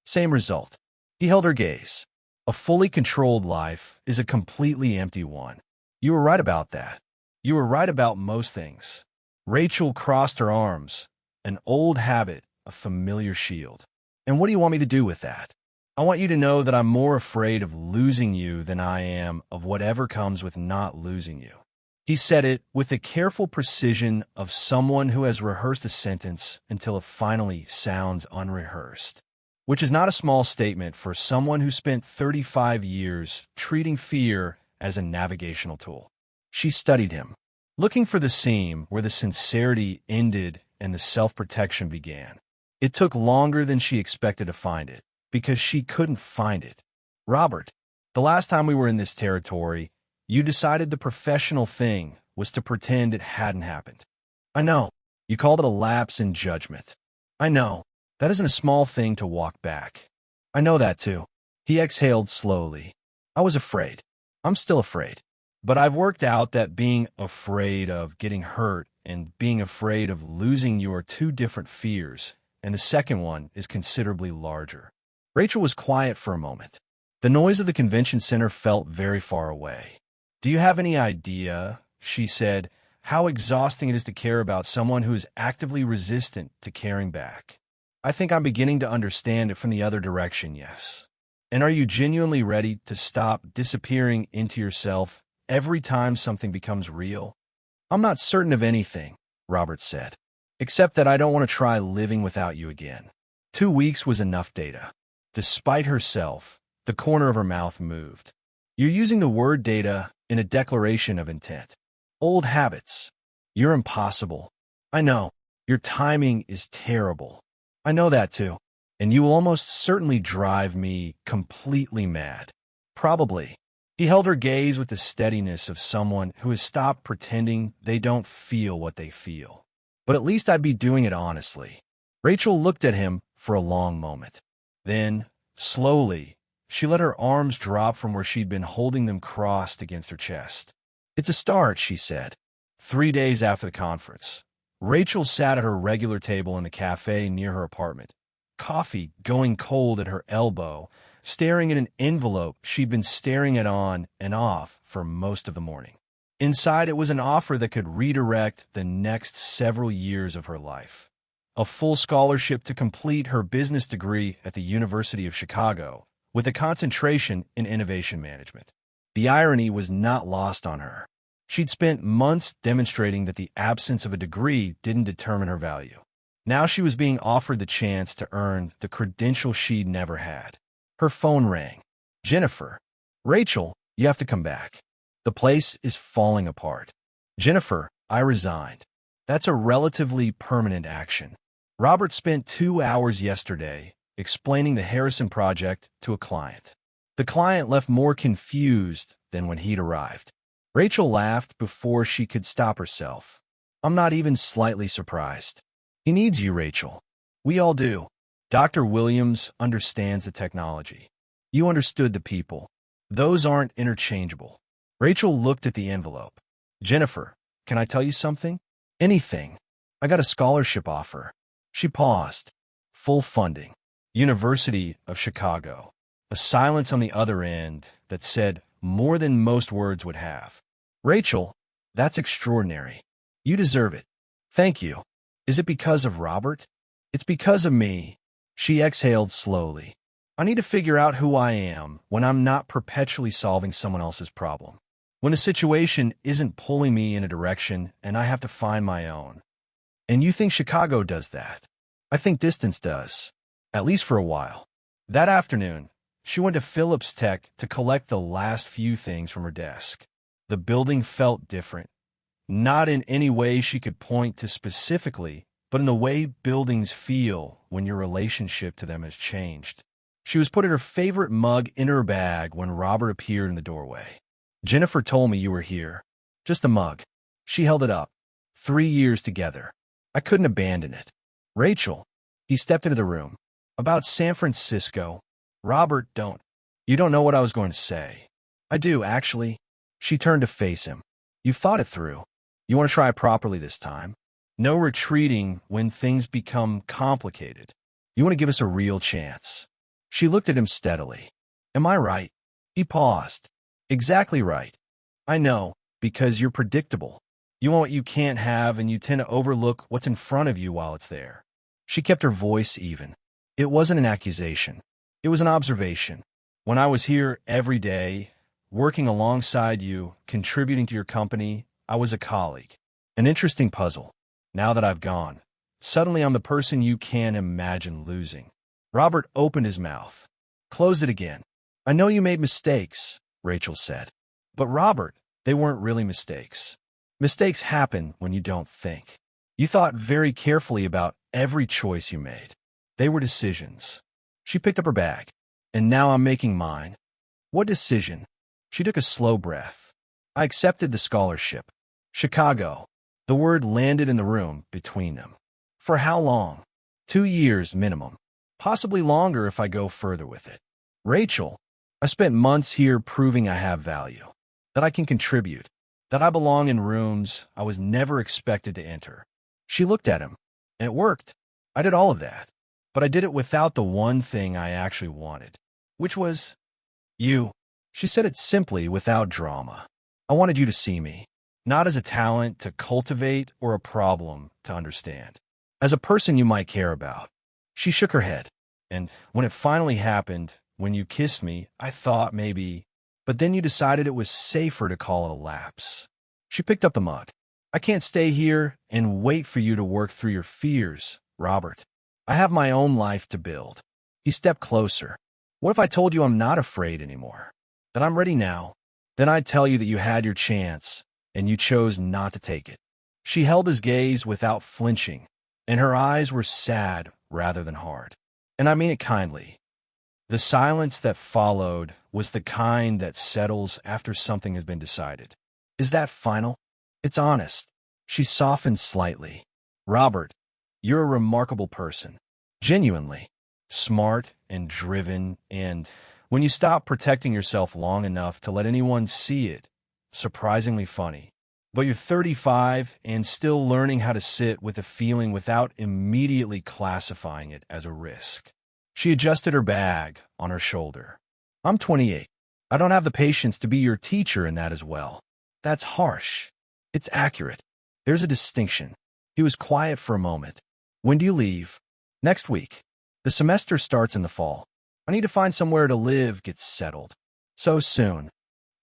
Same result. He held her gaze. A fully controlled life is a completely empty one. You were right about that. You were right about most things. Rachel crossed her arms. An old habit, a familiar shield. And what do you want me to do with that? I want you to know that I'm more afraid of losing you than I am of whatever comes with not losing you. He said it with the careful precision of someone who has rehearsed a sentence until it finally sounds unrehearsed, which is not a small statement for someone who spent 35 years treating fear as a navigational tool. She studied him, looking for the seam where the sincerity ended and the self-protection began. It took longer than she expected to find it, because she couldn't find it. Robert, the last time we were in this territory, you decided the professional thing was to pretend it hadn't happened. I know. You called it a lapse in judgment. I know. That isn't a small thing to walk back. I know that too. He exhaled slowly. I was afraid. I'm still afraid. But I've worked out that being afraid of getting hurt and being afraid of losing you are two different fears, and the second one is considerably larger. Rachel was quiet for a moment. The noise of the convention center felt very far away. Do you have any idea, she said, how exhausting it is to care about someone who is actively resistant to caring back? I think I'm beginning to understand it from the other direction, yes. And are you genuinely ready to stop disappearing into yourself every time something becomes real? I'm not certain of anything, Robert said, except that I don't want to try living without you again. 2 weeks was enough data. Despite herself, the corner of her mouth moved. You're using the word data in a declaration of intent. Old habits. You're impossible. I know. Your timing is terrible. I know that too. And you will almost certainly drive me completely mad. Probably. He held her gaze with the steadiness of someone who has stopped pretending they don't feel what they feel. But at least I'd be doing it honestly. Rachel looked at him for a long moment. Then, slowly, she let her arms drop from where she'd been holding them crossed against her chest. It's a start, she said. 3 days after the conference, Rachel sat at her regular table in the cafe near her apartment, coffee going cold at her elbow, staring at an envelope she'd been staring at on and off for most of the morning. Inside, it was an offer that could redirect the next several years of her life. A full scholarship to complete her business degree at the University of Chicago, with a concentration in innovation management. The irony was not lost on her. She'd spent months demonstrating that the absence of a degree didn't determine her value. Now she was being offered the chance to earn the credential she'd never had. Her phone rang. Jennifer. Rachel, you have to come back. The place is falling apart. Jennifer, I resigned. That's a relatively permanent action. Robert spent 2 hours yesterday explaining the Harrison project to a client. The client left more confused than when he'd arrived. Rachel laughed before she could stop herself. I'm not even slightly surprised. He needs you, Rachel. We all do. Dr. Williams understands the technology. You understood the people. Those aren't interchangeable. Rachel looked at the envelope. Jennifer, can I tell you something? Anything. I got a scholarship offer. She paused. Full funding. University of Chicago. A silence on the other end that said more than most words would have. Rachel, that's extraordinary. You deserve it. Thank you. Is it because of Robert? It's because of me. She exhaled slowly. I need to figure out who I am when I'm not perpetually solving someone else's problem. When the situation isn't pulling me in a direction and I have to find my own. And you think Chicago does that? I think distance does. At least for a while. That afternoon, she went to Phillips Tech to collect the last few things from her desk. The building felt different. Not in any way she could point to specifically, but in the way buildings feel when your relationship to them has changed. She was putting her favorite mug in her bag when Robert appeared in the doorway. Jennifer told me you were here. Just a mug. She held it up. 3 years together. I couldn't abandon it. Rachel, He stepped into the room. About San Francisco. Robert, don't. You don't know what I was going to say. I do, actually. She turned to face him. You thought it through. You want to try it properly this time. No retreating when things become complicated. You want to give us a real chance. She looked at him steadily. Am I right? He paused. Exactly right. I know, because you're predictable. You want what you can't have, and you tend to overlook what's in front of you while it's there. She kept her voice even. It wasn't an accusation. It was an observation. When I was here every day, working alongside you, contributing to your company, I was a colleague. An interesting puzzle. Now that I've gone, suddenly I'm the person you can't imagine losing. Robert opened his mouth. Closed it again. I know you made mistakes, Rachel said. But Robert, they weren't really mistakes. Mistakes happen when you don't think. You thought very carefully about every choice you made. They were decisions. She picked up her bag. And now I'm making mine. What decision? She took a slow breath. I accepted the scholarship. Chicago. The word landed in the room between them. For how long? 2 years minimum. Possibly longer if I go further with it. Rachel, I spent months here proving I have value. That I can contribute. That I belong in rooms I was never expected to enter. She looked at him. And it worked. I did all of that. But I did it without the one thing I actually wanted. Which was you. She said it simply, without drama. I wanted you to see me. Not as a talent to cultivate or a problem to understand. As a person you might care about. She shook her head. And when it finally happened, when you kissed me, I thought maybe... But then you decided it was safer to call it a lapse. She picked up the mug. I can't stay here and wait for you to work through your fears, Robert. I have my own life to build. He stepped closer. What if I told you I'm not afraid anymore? That I'm ready now? Then I'd tell you that you had your chance, and you chose not to take it. She held his gaze without flinching, and her eyes were sad rather than hard. And I mean it kindly. The silence that followed was the kind that settles after something has been decided. Is that final? It's honest. She softened slightly. Robert, you're a remarkable person. Genuinely. Smart and driven, and when you stop protecting yourself long enough to let anyone see it, surprisingly funny. But you're 35 and still learning how to sit with a feeling without immediately classifying it as a risk. She adjusted her bag on her shoulder. I'm 28. I don't have the patience to be your teacher in that as well. That's harsh. It's accurate. There's a distinction. He was quiet for a moment. When do you leave? Next week. The semester starts in the fall. I need to find somewhere to live, get settled. So soon.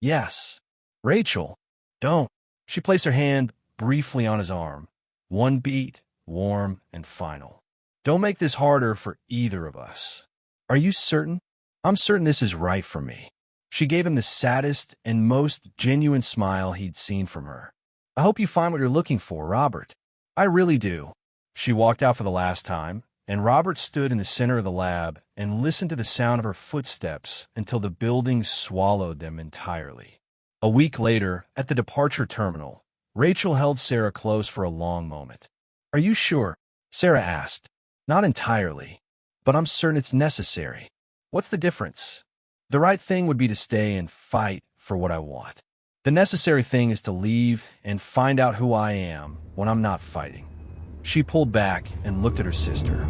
Yes. Rachel, don't. She placed her hand briefly on his arm. One beat, warm and final. Don't make this harder for either of us. Are you certain? I'm certain this is right for me. She gave him the saddest and most genuine smile he'd seen from her. I hope you find what you're looking for, Robert. I really do. She walked out for the last time, and Robert stood in the center of the lab and listened to the sound of her footsteps until the building swallowed them entirely. A week later, at the departure terminal, Rachel held Sarah close for a long moment. Are you sure? Sarah asked. Not entirely, but I'm certain it's necessary. What's the difference? The right thing would be to stay and fight for what I want. The necessary thing is to leave and find out who I am when I'm not fighting. She pulled back and looked at her sister.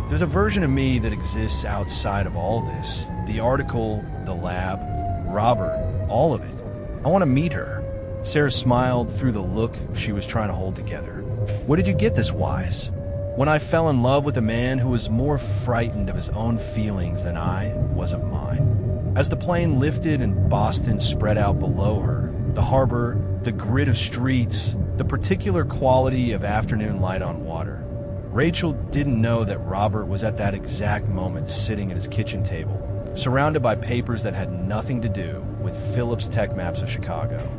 There's a version of me that exists outside of all this. The article, the lab, Robert, all of it. I want to meet her. Sarah smiled through the look she was trying to hold together. Where did you get this wise? When I fell in love with a man who was more frightened of his own feelings than I was of mine. As the plane lifted and Boston spread out below her, the harbor, the grid of streets, the particular quality of afternoon light on water, Rachel didn't know that Robert was at that exact moment sitting at his kitchen table, surrounded by papers that had nothing to do with Phillips Tech maps of Chicago.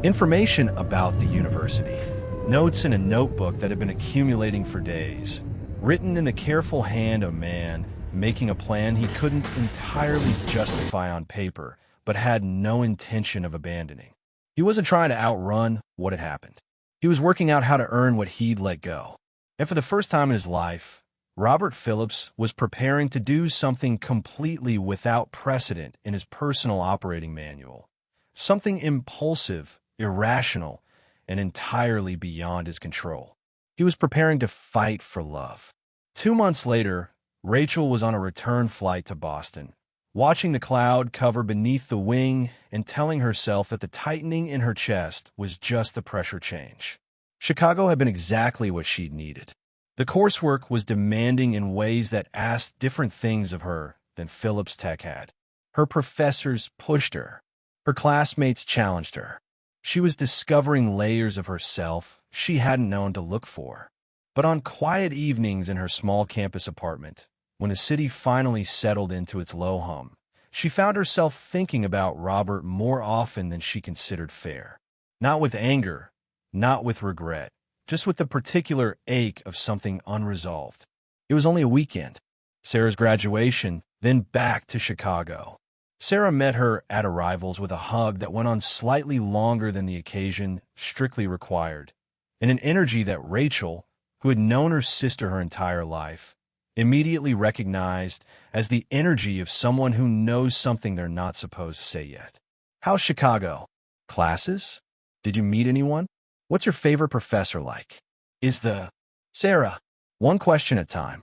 Information about the university. Notes in a notebook that had been accumulating for days, written in the careful hand of a man making a plan he couldn't entirely justify on paper, but had no intention of abandoning. He wasn't trying to outrun what had happened. He was working out how to earn what he'd let go. And for the first time in his life, Robert Phillips was preparing to do something completely without precedent in his personal operating manual. Something impulsive, irrational, and entirely beyond his control. He was preparing to fight for love. 2 months later, Rachel was on a return flight to Boston, watching the cloud cover beneath the wing and telling herself that the tightening in her chest was just the pressure change. Chicago had been exactly what she'd needed. The coursework was demanding in ways that asked different things of her than Phillips Tech had. Her professors pushed her. Her classmates challenged her. She was discovering layers of herself she hadn't known to look for. But on quiet evenings in her small campus apartment, when the city finally settled into its low hum, she found herself thinking about Robert more often than she considered fair. Not with anger, not with regret, just with the particular ache of something unresolved. It was only a weekend. Sarah's graduation, then back to Chicago. Sarah met her at arrivals with a hug that went on slightly longer than the occasion strictly required, and an energy that Rachel, who had known her sister her entire life, immediately recognized as the energy of someone who knows something they're not supposed to say yet. How's Chicago? Classes? Did you meet anyone? What's your favorite professor like? Sarah, one question at a time.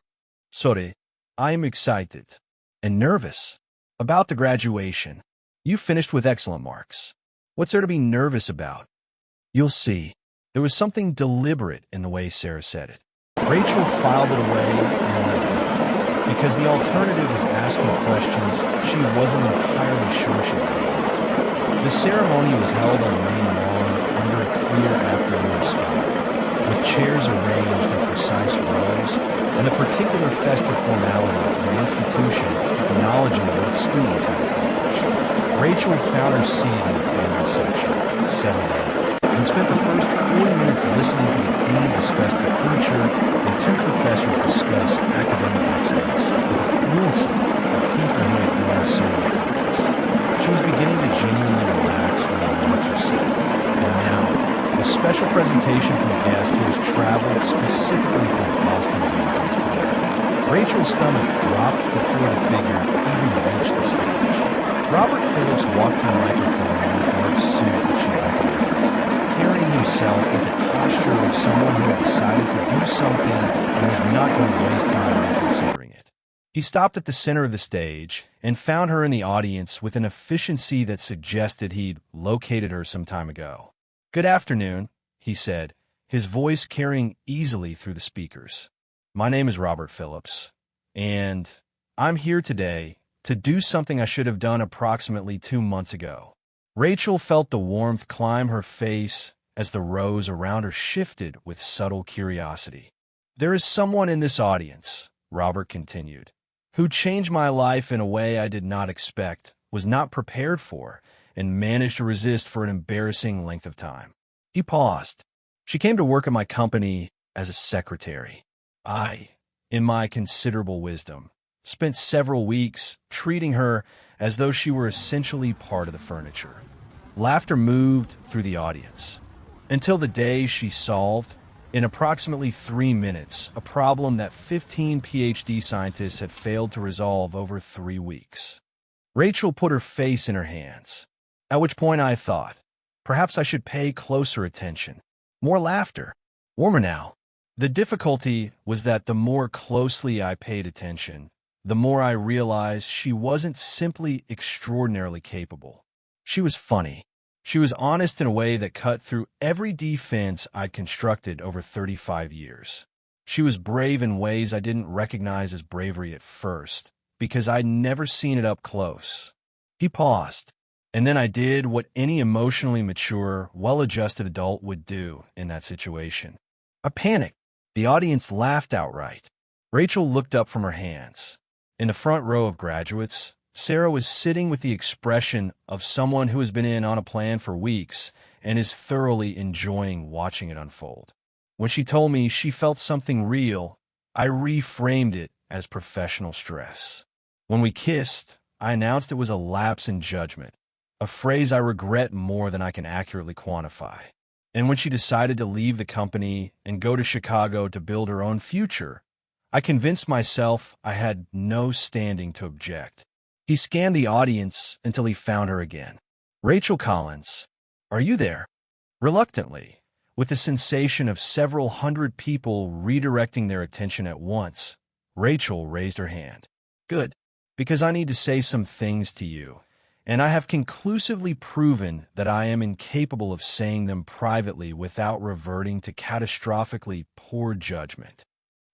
Sorry, I am excited and nervous about the graduation. You finished with excellent marks. What's there to be nervous about? You'll see. There was something deliberate in the way Sarah said it. Rachel filed it away and let it go, because the alternative was asking questions she wasn't entirely sure she could. The ceremony was held on the main lawn under a clear afternoon sky, with chairs arranged in precise rows and the particular festive formality of the institution acknowledging what students had accomplished. Rachel found her seat in the family section, settled in, and spent the first 40 minutes listening to the dean discuss the future and two professors discuss academic excellence with the fluency of people who had done so many times. She was beginning to genuinely relax when the announcer said, and now, a special presentation from a guest who has traveled specifically from Boston to Memphis today. Rachel's stomach dropped before the figure even reached the stage. Robert Phillips walked to the microphone in a dark suit that she recognized, carrying himself with the posture of someone who had decided to do something and was not going to waste time reconsidering it. He stopped at the center of the stage and found her in the audience with an efficiency that suggested he'd located her some time ago. "Good afternoon," he said, his voice carrying easily through the speakers. "My name is Robert Phillips, and I'm here today to do something I should have done approximately 2 months ago." Rachel felt the warmth climb her face as the rows around her shifted with subtle curiosity. "There is someone in this audience," Robert continued, "who changed my life in a way I did not expect, was not prepared for, and managed to resist for an embarrassing length of time." He paused. "She came to work at my company as a secretary. I, in my considerable wisdom, spent several weeks treating her as though she were essentially part of the furniture." Laughter moved through the audience, until the day she solved, in approximately 3 minutes, a problem that 15 PhD scientists had failed to resolve over 3 weeks. Rachel put her face in her hands, at which point I thought, perhaps I should pay closer attention. More laughter. Warmer now. The difficulty was that the more closely I paid attention, the more I realized she wasn't simply extraordinarily capable. She was funny. She was honest in a way that cut through every defense I'd constructed over 35 years. She was brave in ways I didn't recognize as bravery at first, because I'd never seen it up close. He paused, and then I did what any emotionally mature, well-adjusted adult would do in that situation. I panicked. The audience laughed outright. Rachel looked up from her hands. In the front row of graduates, Sarah was sitting with the expression of someone who has been in on a plan for weeks and is thoroughly enjoying watching it unfold. When she told me she felt something real, I reframed it as professional stress. When we kissed, I announced it was a lapse in judgment, a phrase I regret more than I can accurately quantify. And when she decided to leave the company and go to Chicago to build her own future, I convinced myself I had no standing to object. He scanned the audience until he found her again. Rachel Collins, are you there? Reluctantly, with the sensation of several hundred people redirecting their attention at once, Rachel raised her hand. Good, because I need to say some things to you, and I have conclusively proven that I am incapable of saying them privately without reverting to catastrophically poor judgment.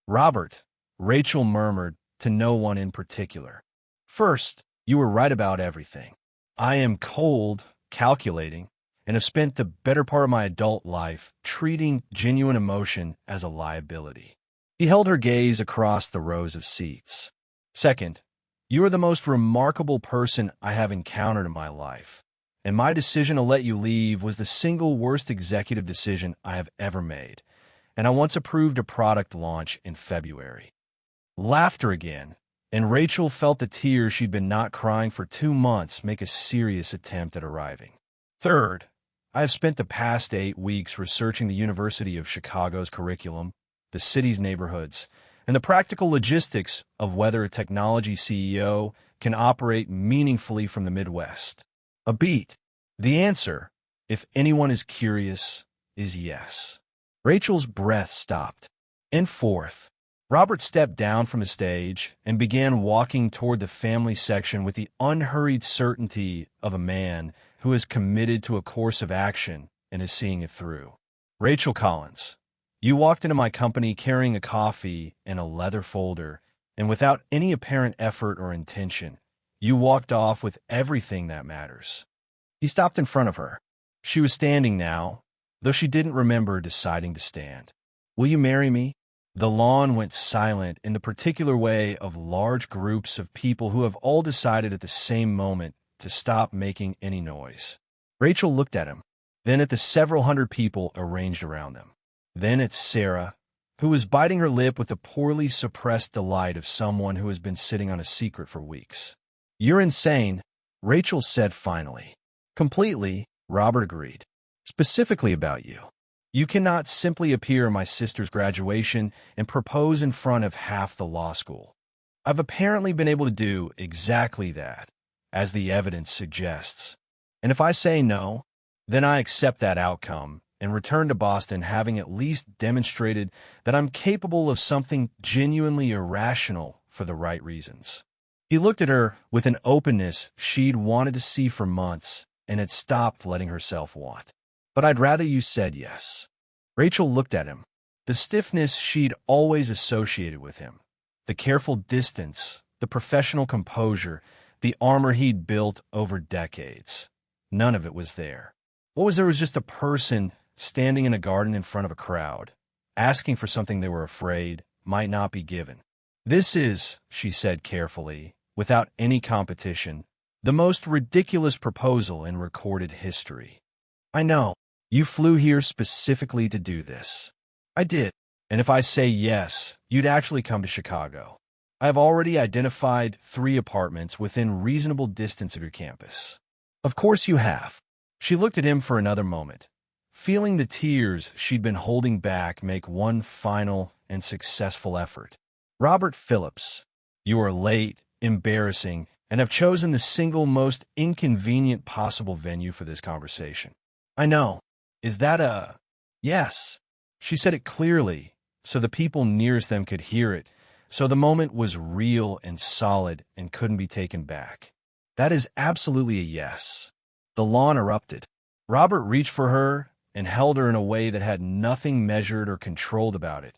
Robert, Rachel murmured to no one in particular. First, you were right about everything. I am cold, calculating, and have spent the better part of my adult life treating genuine emotion as a liability. He held her gaze across the rows of seats. Second, you are the most remarkable person I have encountered in my life, and my decision to let you leave was the single worst executive decision I have ever made, and I once approved a product launch in February. Laughter again, and Rachel felt the tears she'd been not crying for 2 months make a serious attempt at arriving. Third, I have spent the past 8 weeks researching the University of Chicago's curriculum, the city's neighborhoods, and the practical logistics of whether a technology CEO can operate meaningfully from the Midwest. A beat. The answer, if anyone is curious, is yes. Rachel's breath stopped. And fourth, Robert stepped down from the stage and began walking toward the family section with the unhurried certainty of a man who is committed to a course of action and is seeing it through. Rachel Collins, you walked into my company carrying a coffee and a leather folder, and without any apparent effort or intention, you walked off with everything that matters. He stopped in front of her. She was standing now, though she didn't remember deciding to stand. Will you marry me? The lawn went silent in the particular way of large groups of people who have all decided at the same moment to stop making any noise. Rachel looked at him, then at the several hundred people arranged around them, then at Sarah, who was biting her lip with the poorly suppressed delight of someone who has been sitting on a secret for weeks. You're insane, Rachel said finally. Completely, Robert agreed. Specifically about you. You cannot simply appear at my sister's graduation and propose in front of half the law school. I've apparently been able to do exactly that, as the evidence suggests. And if I say no, then I accept that outcome and return to Boston having at least demonstrated that I'm capable of something genuinely irrational for the right reasons. He looked at her with an openness she'd wanted to see for months and had stopped letting herself want. But I'd rather you said yes. Rachel looked at him, the stiffness she'd always associated with him, the careful distance, the professional composure, the armor he'd built over decades. None of it was there. What was there was just a person standing in a garden in front of a crowd, asking for something they were afraid might not be given. This is, she said carefully, without any competition, the most ridiculous proposal in recorded history. I know. You flew here specifically to do this. I did. And if I say yes, you'd actually come to Chicago. I have already identified 3 apartments within reasonable distance of your campus. Of course you have. She looked at him for another moment, feeling the tears she'd been holding back make one final and successful effort. Robert Phillips, you are late, embarrassing, and have chosen the single most inconvenient possible venue for this conversation. I know. Is that a... Yes. She said it clearly, so the people nearest them could hear it, so the moment was real and solid and couldn't be taken back. That is absolutely a yes. The lawn erupted. Robert reached for her and held her in a way that had nothing measured or controlled about it,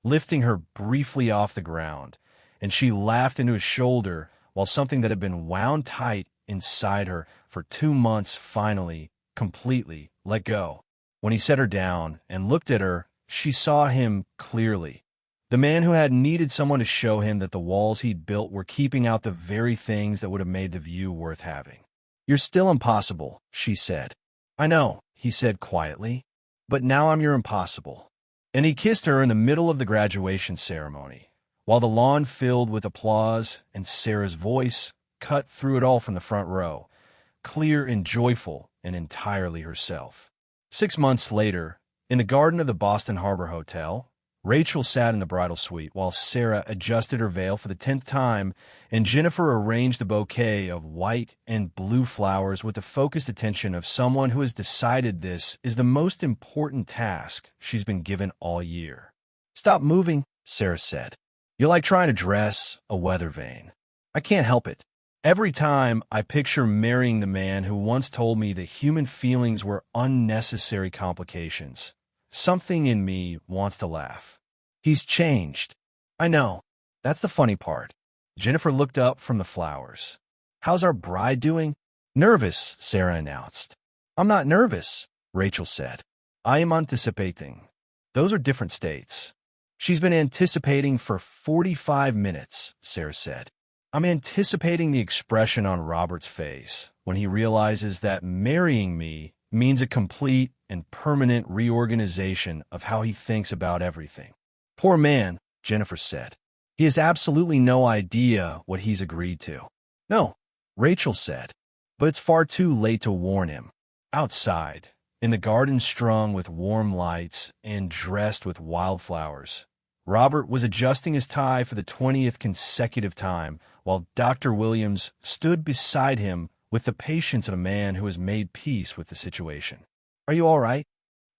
lifting her briefly off the ground, and she laughed into his shoulder while something that had been wound tight inside her for 2 months finally, completely, let go. When he set her down and looked at her, she saw him clearly. The man who had needed someone to show him that the walls he'd built were keeping out the very things that would have made the view worth having. You're still impossible, she said. I know, he said quietly, but now I'm your impossible. And he kissed her in the middle of the graduation ceremony, while the lawn filled with applause and Sarah's voice cut through it all from the front row, clear and joyful and entirely herself. 6 months later, in the garden of the Boston Harbor Hotel, Rachel sat in the bridal suite while Sarah adjusted her veil for the 10th time, and Jennifer arranged a bouquet of white and blue flowers with the focused attention of someone who has decided this is the most important task she's been given all year. "Stop moving," Sarah said. "You're like trying to dress a weather vane." "I can't help it. Every time I picture marrying the man who once told me that human feelings were unnecessary complications, something in me wants to laugh. He's changed." "I know. That's the funny part." Jennifer looked up from the flowers. "How's our bride doing?" "Nervous," Sarah announced. "I'm not nervous," Rachel said. "I am anticipating." "Those are different states." "She's been anticipating for 45 minutes, Sarah said. "I'm anticipating the expression on Robert's face when he realizes that marrying me means a complete and permanent reorganization of how he thinks about everything." "Poor man," Jennifer said. "He has absolutely no idea what he's agreed to." "No," Rachel said, "but it's far too late to warn him." Outside, in the garden strung with warm lights and dressed with wildflowers, Robert was adjusting his tie for the 20th consecutive time, while Dr. Williams stood beside him with the patience of a man who has made peace with the situation. "Are you all right?"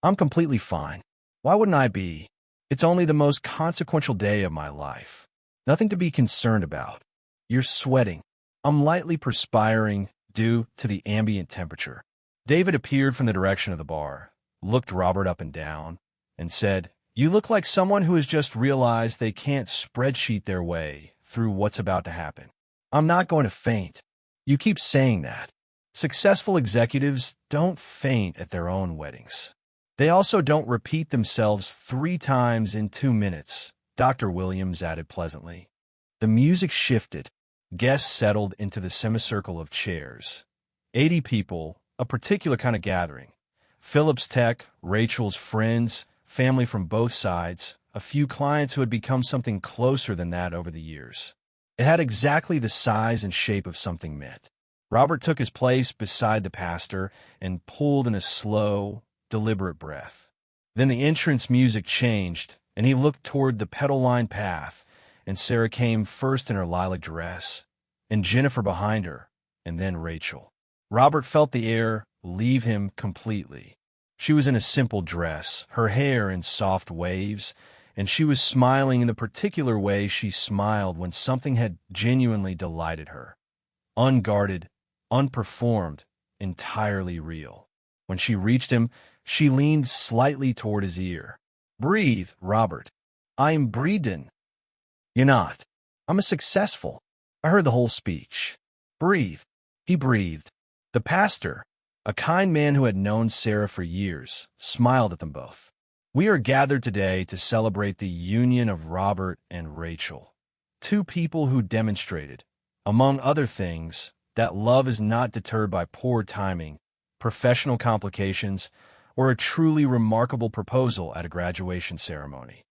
"I'm completely fine. Why wouldn't I be? It's only the most consequential day of my life. Nothing to be concerned about." "You're sweating." "I'm lightly perspiring due to the ambient temperature." David appeared from the direction of the bar, looked Robert up and down, and said, "You look like someone who has just realized they can't spreadsheet their way through what's about to happen." "I'm not going to faint." "You keep saying that. Successful executives don't faint at their own weddings. They also don't repeat themselves 3 times in 2 minutes," Dr. Williams added pleasantly. The music shifted. Guests settled into the semicircle of chairs. 80 people, a particular kind of gathering. Phillips Tech, Rachel's friends, family from both sides, a few clients who had become something closer than that over the years. It had exactly the size and shape of something meant. Robert took his place beside the pastor and pulled in a slow, deliberate breath. Then the entrance music changed, and he looked toward the petal-lined path, and Sarah came first in her lilac dress, and Jennifer behind her, and then Rachel. Robert felt the air leave him completely. She was in a simple dress, her hair in soft waves, and she was smiling in the particular way she smiled when something had genuinely delighted her. Unguarded, unperformed, entirely real. When she reached him, she leaned slightly toward his ear. "Breathe, Robert." "I'm breathing." "You're not." "I'm a successful." I heard the whole speech. "Breathe." He breathed. The pastor, a kind man who had known Sarah for years, smiled at them both. "We are gathered today to celebrate the union of Robert and Rachel, 2 people who demonstrated, among other things, that love is not deterred by poor timing, professional complications, or a truly remarkable proposal at a graduation ceremony."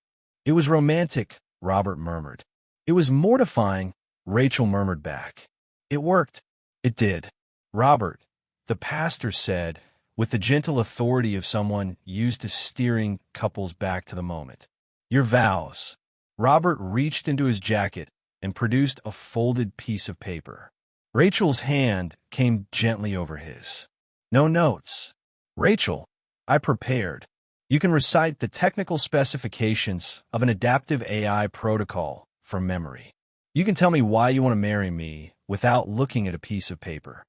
"It was romantic," Robert murmured. "It was mortifying," Rachel murmured back. "It worked." "It did." "Robert," the pastor said, with the gentle authority of someone used to steering couples back to the moment. "Your vows." Robert reached into his jacket and produced a folded piece of paper. Rachel's hand came gently over his. "No notes." "Rachel, I prepared. You can recite the technical specifications of an adaptive AI protocol from memory. You can tell me why you want to marry me without looking at a piece of paper."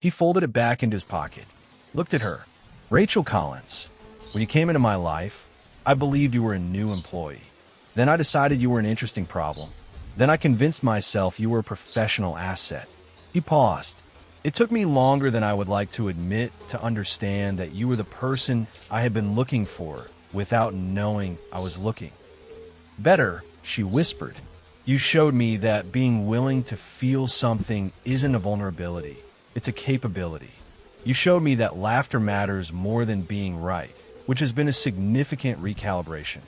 He folded it back into his pocket, looked at her. "Rachel Collins, when you came into my life, I believed you were a new employee. Then I decided you were an interesting problem. Then I convinced myself you were a professional asset." He paused. "It took me longer than I would like to admit to understand that you were the person I had been looking for without knowing I was looking." "Better," she whispered. "You showed me that being willing to feel something isn't a vulnerability. It's a capability. You showed me that laughter matters more than being right, which has been a significant recalibration.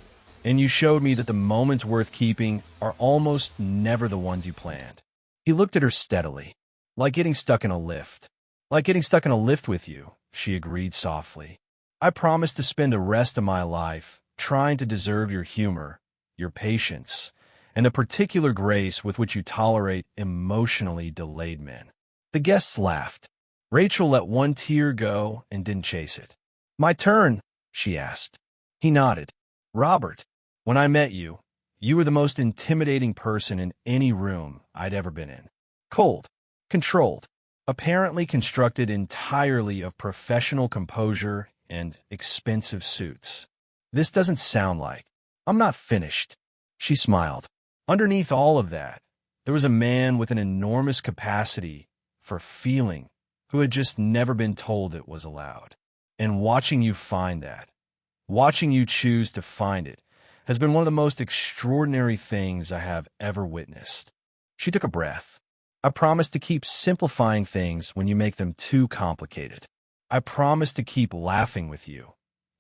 And you showed me that the moments worth keeping are almost never the ones you planned." He looked at her steadily. "Like getting stuck in a lift." "Like getting stuck in a lift with you," she agreed softly. "I promised to spend the rest of my life trying to deserve your humor, your patience, and the particular grace with which you tolerate emotionally delayed men. The guests laughed. Rachel let one tear go and didn't chase it. "My turn?" she asked. He nodded. "Robert, when I met you, you were the most intimidating person in any room I'd ever been in. Cold, controlled, apparently constructed entirely of professional composure and expensive suits. This doesn't sound like. I'm not finished." She smiled. Underneath all of that, there was a man with an enormous capacity for feeling who had just never been told it was allowed. And watching you find that, watching you choose to find it, has been one of the most extraordinary things I have ever witnessed. She took a breath. "I promise to keep simplifying things when you make them too complicated. I promise to keep laughing with you,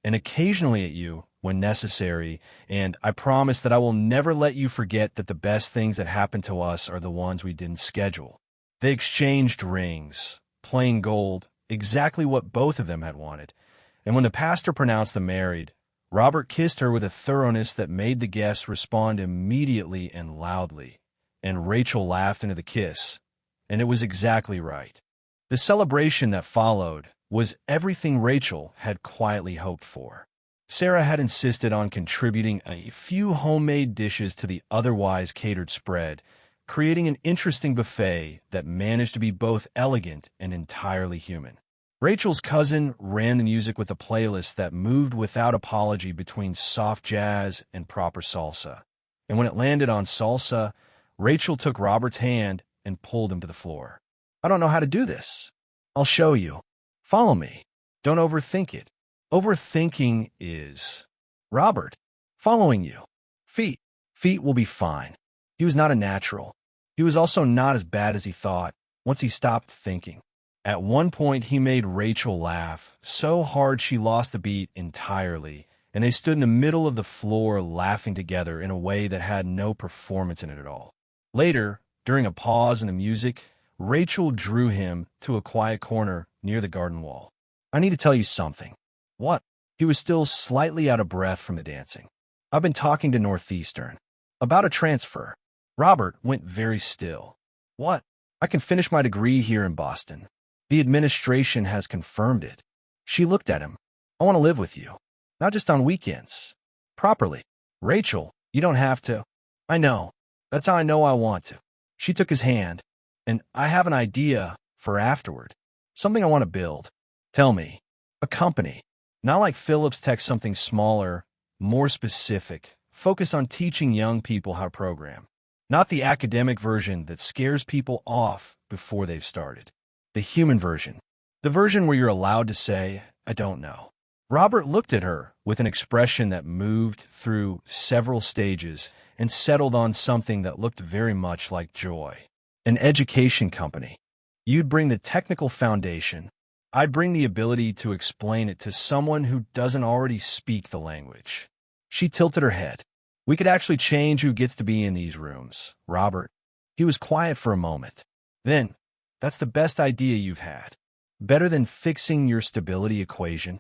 and occasionally at you when necessary, and I promise that I will never let you forget that the best things that happen to us are the ones we didn't schedule." They exchanged rings, plain gold, exactly what both of them had wanted, and when the pastor pronounced them married, Robert kissed her with a thoroughness that made the guests respond immediately and loudly, and Rachel laughed into the kiss, and it was exactly right. The celebration that followed was everything Rachel had quietly hoped for. Sarah had insisted on contributing a few homemade dishes to the otherwise catered spread, creating an interesting buffet that managed to be both elegant and entirely human. Rachel's cousin ran the music with a playlist that moved without apology between soft jazz and proper salsa. And when it landed on salsa, Rachel took Robert's hand and pulled him to the floor. "I don't know how to do this. I'll show you. Follow me. Don't overthink it. Overthinking is..." "Robert, following you. Feet. Feet will be fine." He was not a natural. He was also not as bad as he thought once he stopped thinking. At one point, he made Rachel laugh so hard she lost the beat entirely, and they stood in the middle of the floor laughing together in a way that had no performance in it at all. Later, during a pause in the music, Rachel drew him to a quiet corner near the garden wall. "I need to tell you something." "What?" He was still slightly out of breath from the dancing. "I've been talking to Northeastern about a transfer." Robert went very still. "What?" "I can finish my degree here in Boston. The administration has confirmed it." She looked at him. "I want to live with you. Not just on weekends. Properly." "Rachel, you don't have to." "I know. That's how I know I want to." She took his hand. "And I have an idea for afterward. Something I want to build." "Tell me." "A company. Not like Phillips Tech, something smaller, more specific, focused on teaching young people how to program. Not the academic version that scares people off before they've started. The human version. The version where you're allowed to say, 'I don't know.'" Robert looked at her with an expression that moved through several stages and settled on something that looked very much like joy. "An education company. You'd bring the technical foundation. I'd bring the ability to explain it to someone who doesn't already speak the language." She tilted her head. "We could actually change who gets to be in these rooms, Robert." He was quiet for a moment. "Then, that's the best idea you've had. Better than fixing your stability equation.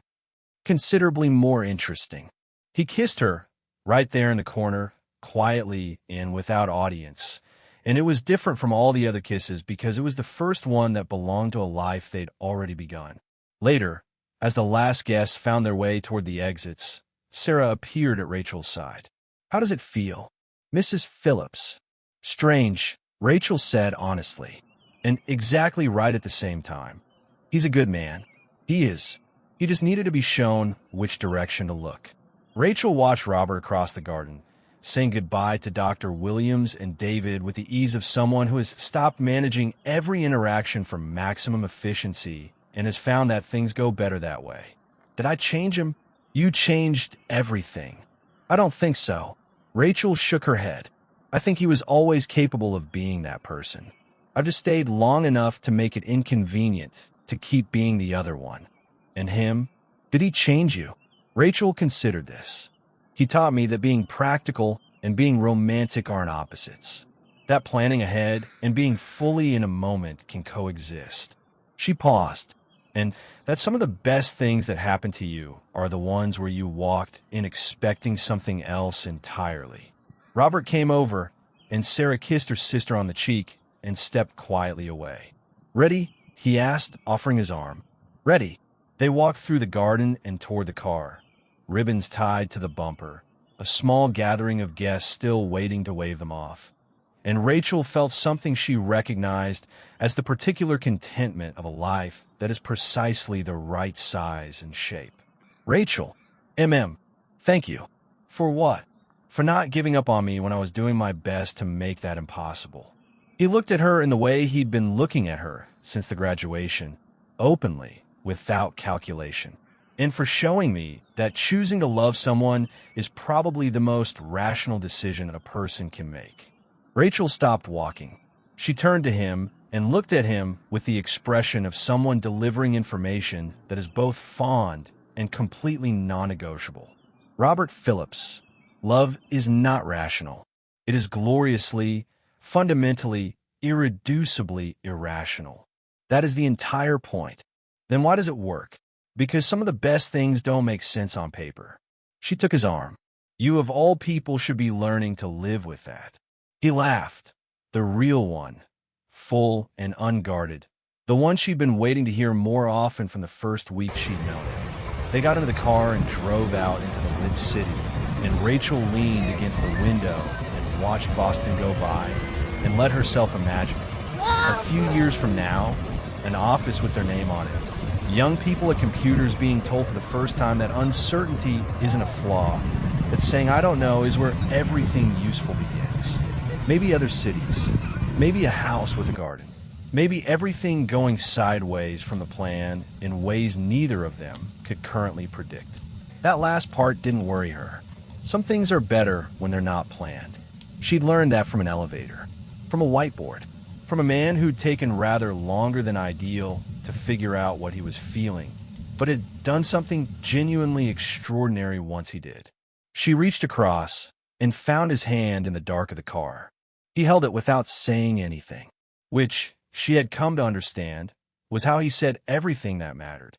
Considerably more interesting." He kissed her, right there in the corner, quietly and without audience. And it was different from all the other kisses because it was the first one that belonged to a life they'd already begun. Later, as the last guests found their way toward the exits, Sarah appeared at Rachel's side. "How does it feel, Mrs. Phillips?" "Strange," Rachel said honestly. "And exactly right at the same time. He's a good man. He is. He just needed to be shown which direction to look." Rachel watched Robert across the garden, saying goodbye to Dr. Williams and David with the ease of someone who has stopped managing every interaction for maximum efficiency and has found that things go better that way. "Did I change him?" "You changed everything." "I don't think so." Rachel shook her head. "I think he was always capable of being that person. I've just stayed long enough to make it inconvenient to keep being the other one." "And him? Did he change you?" Rachel considered this. "He taught me that being practical and being romantic aren't opposites. That planning ahead and being fully in a moment can coexist." She paused. and that some of the best things that happen to you are the ones where you walked in expecting something else entirely. Robert came over, and Sarah kissed her sister on the cheek and stepped quietly away. "Ready?" he asked, offering his arm. "Ready." They walked through the garden and toward the car, ribbons tied to the bumper, a small gathering of guests still waiting to wave them off. And Rachel felt something she recognized as the particular contentment of a life that is precisely the right size and shape. "Rachel, thank you." "For what?" "For not giving up on me when I was doing my best to make that impossible." He looked at her in the way he'd been looking at her since the graduation, openly, without calculation. "And for showing me that choosing to love someone is probably the most rational decision a person can make." Rachel stopped walking. She turned to him and looked at him with the expression of someone delivering information that is both fond and completely non-negotiable. "Robert Phillips, love is not rational. It is gloriously, fundamentally, irreducibly irrational. That is the entire point. Then why does it work? Because some of the best things don't make sense on paper." She took his arm. "You of all people should be learning to live with that." He laughed. The real one, full and unguarded. The one she'd been waiting to hear more often from the first week she'd known him. They got into the car and drove out into the lit city, and Rachel leaned against the window and watched Boston go by and let herself imagine it. A few years from now, an office with their name on it. Young people at computers being told for the first time that uncertainty isn't a flaw, that saying "I don't know" is where everything useful begins. Maybe other cities. Maybe a house with a garden. Maybe everything going sideways from the plan in ways neither of them could currently predict. That last part didn't worry her. Some things are better when they're not planned. She'd learned that from an elevator, from a whiteboard, from a man who'd taken rather longer than ideal to figure out what he was feeling, but had done something genuinely extraordinary once he did. She reached across and found his hand in the dark of the car. He held it without saying anything, which, she had come to understand, was how he said everything that mattered.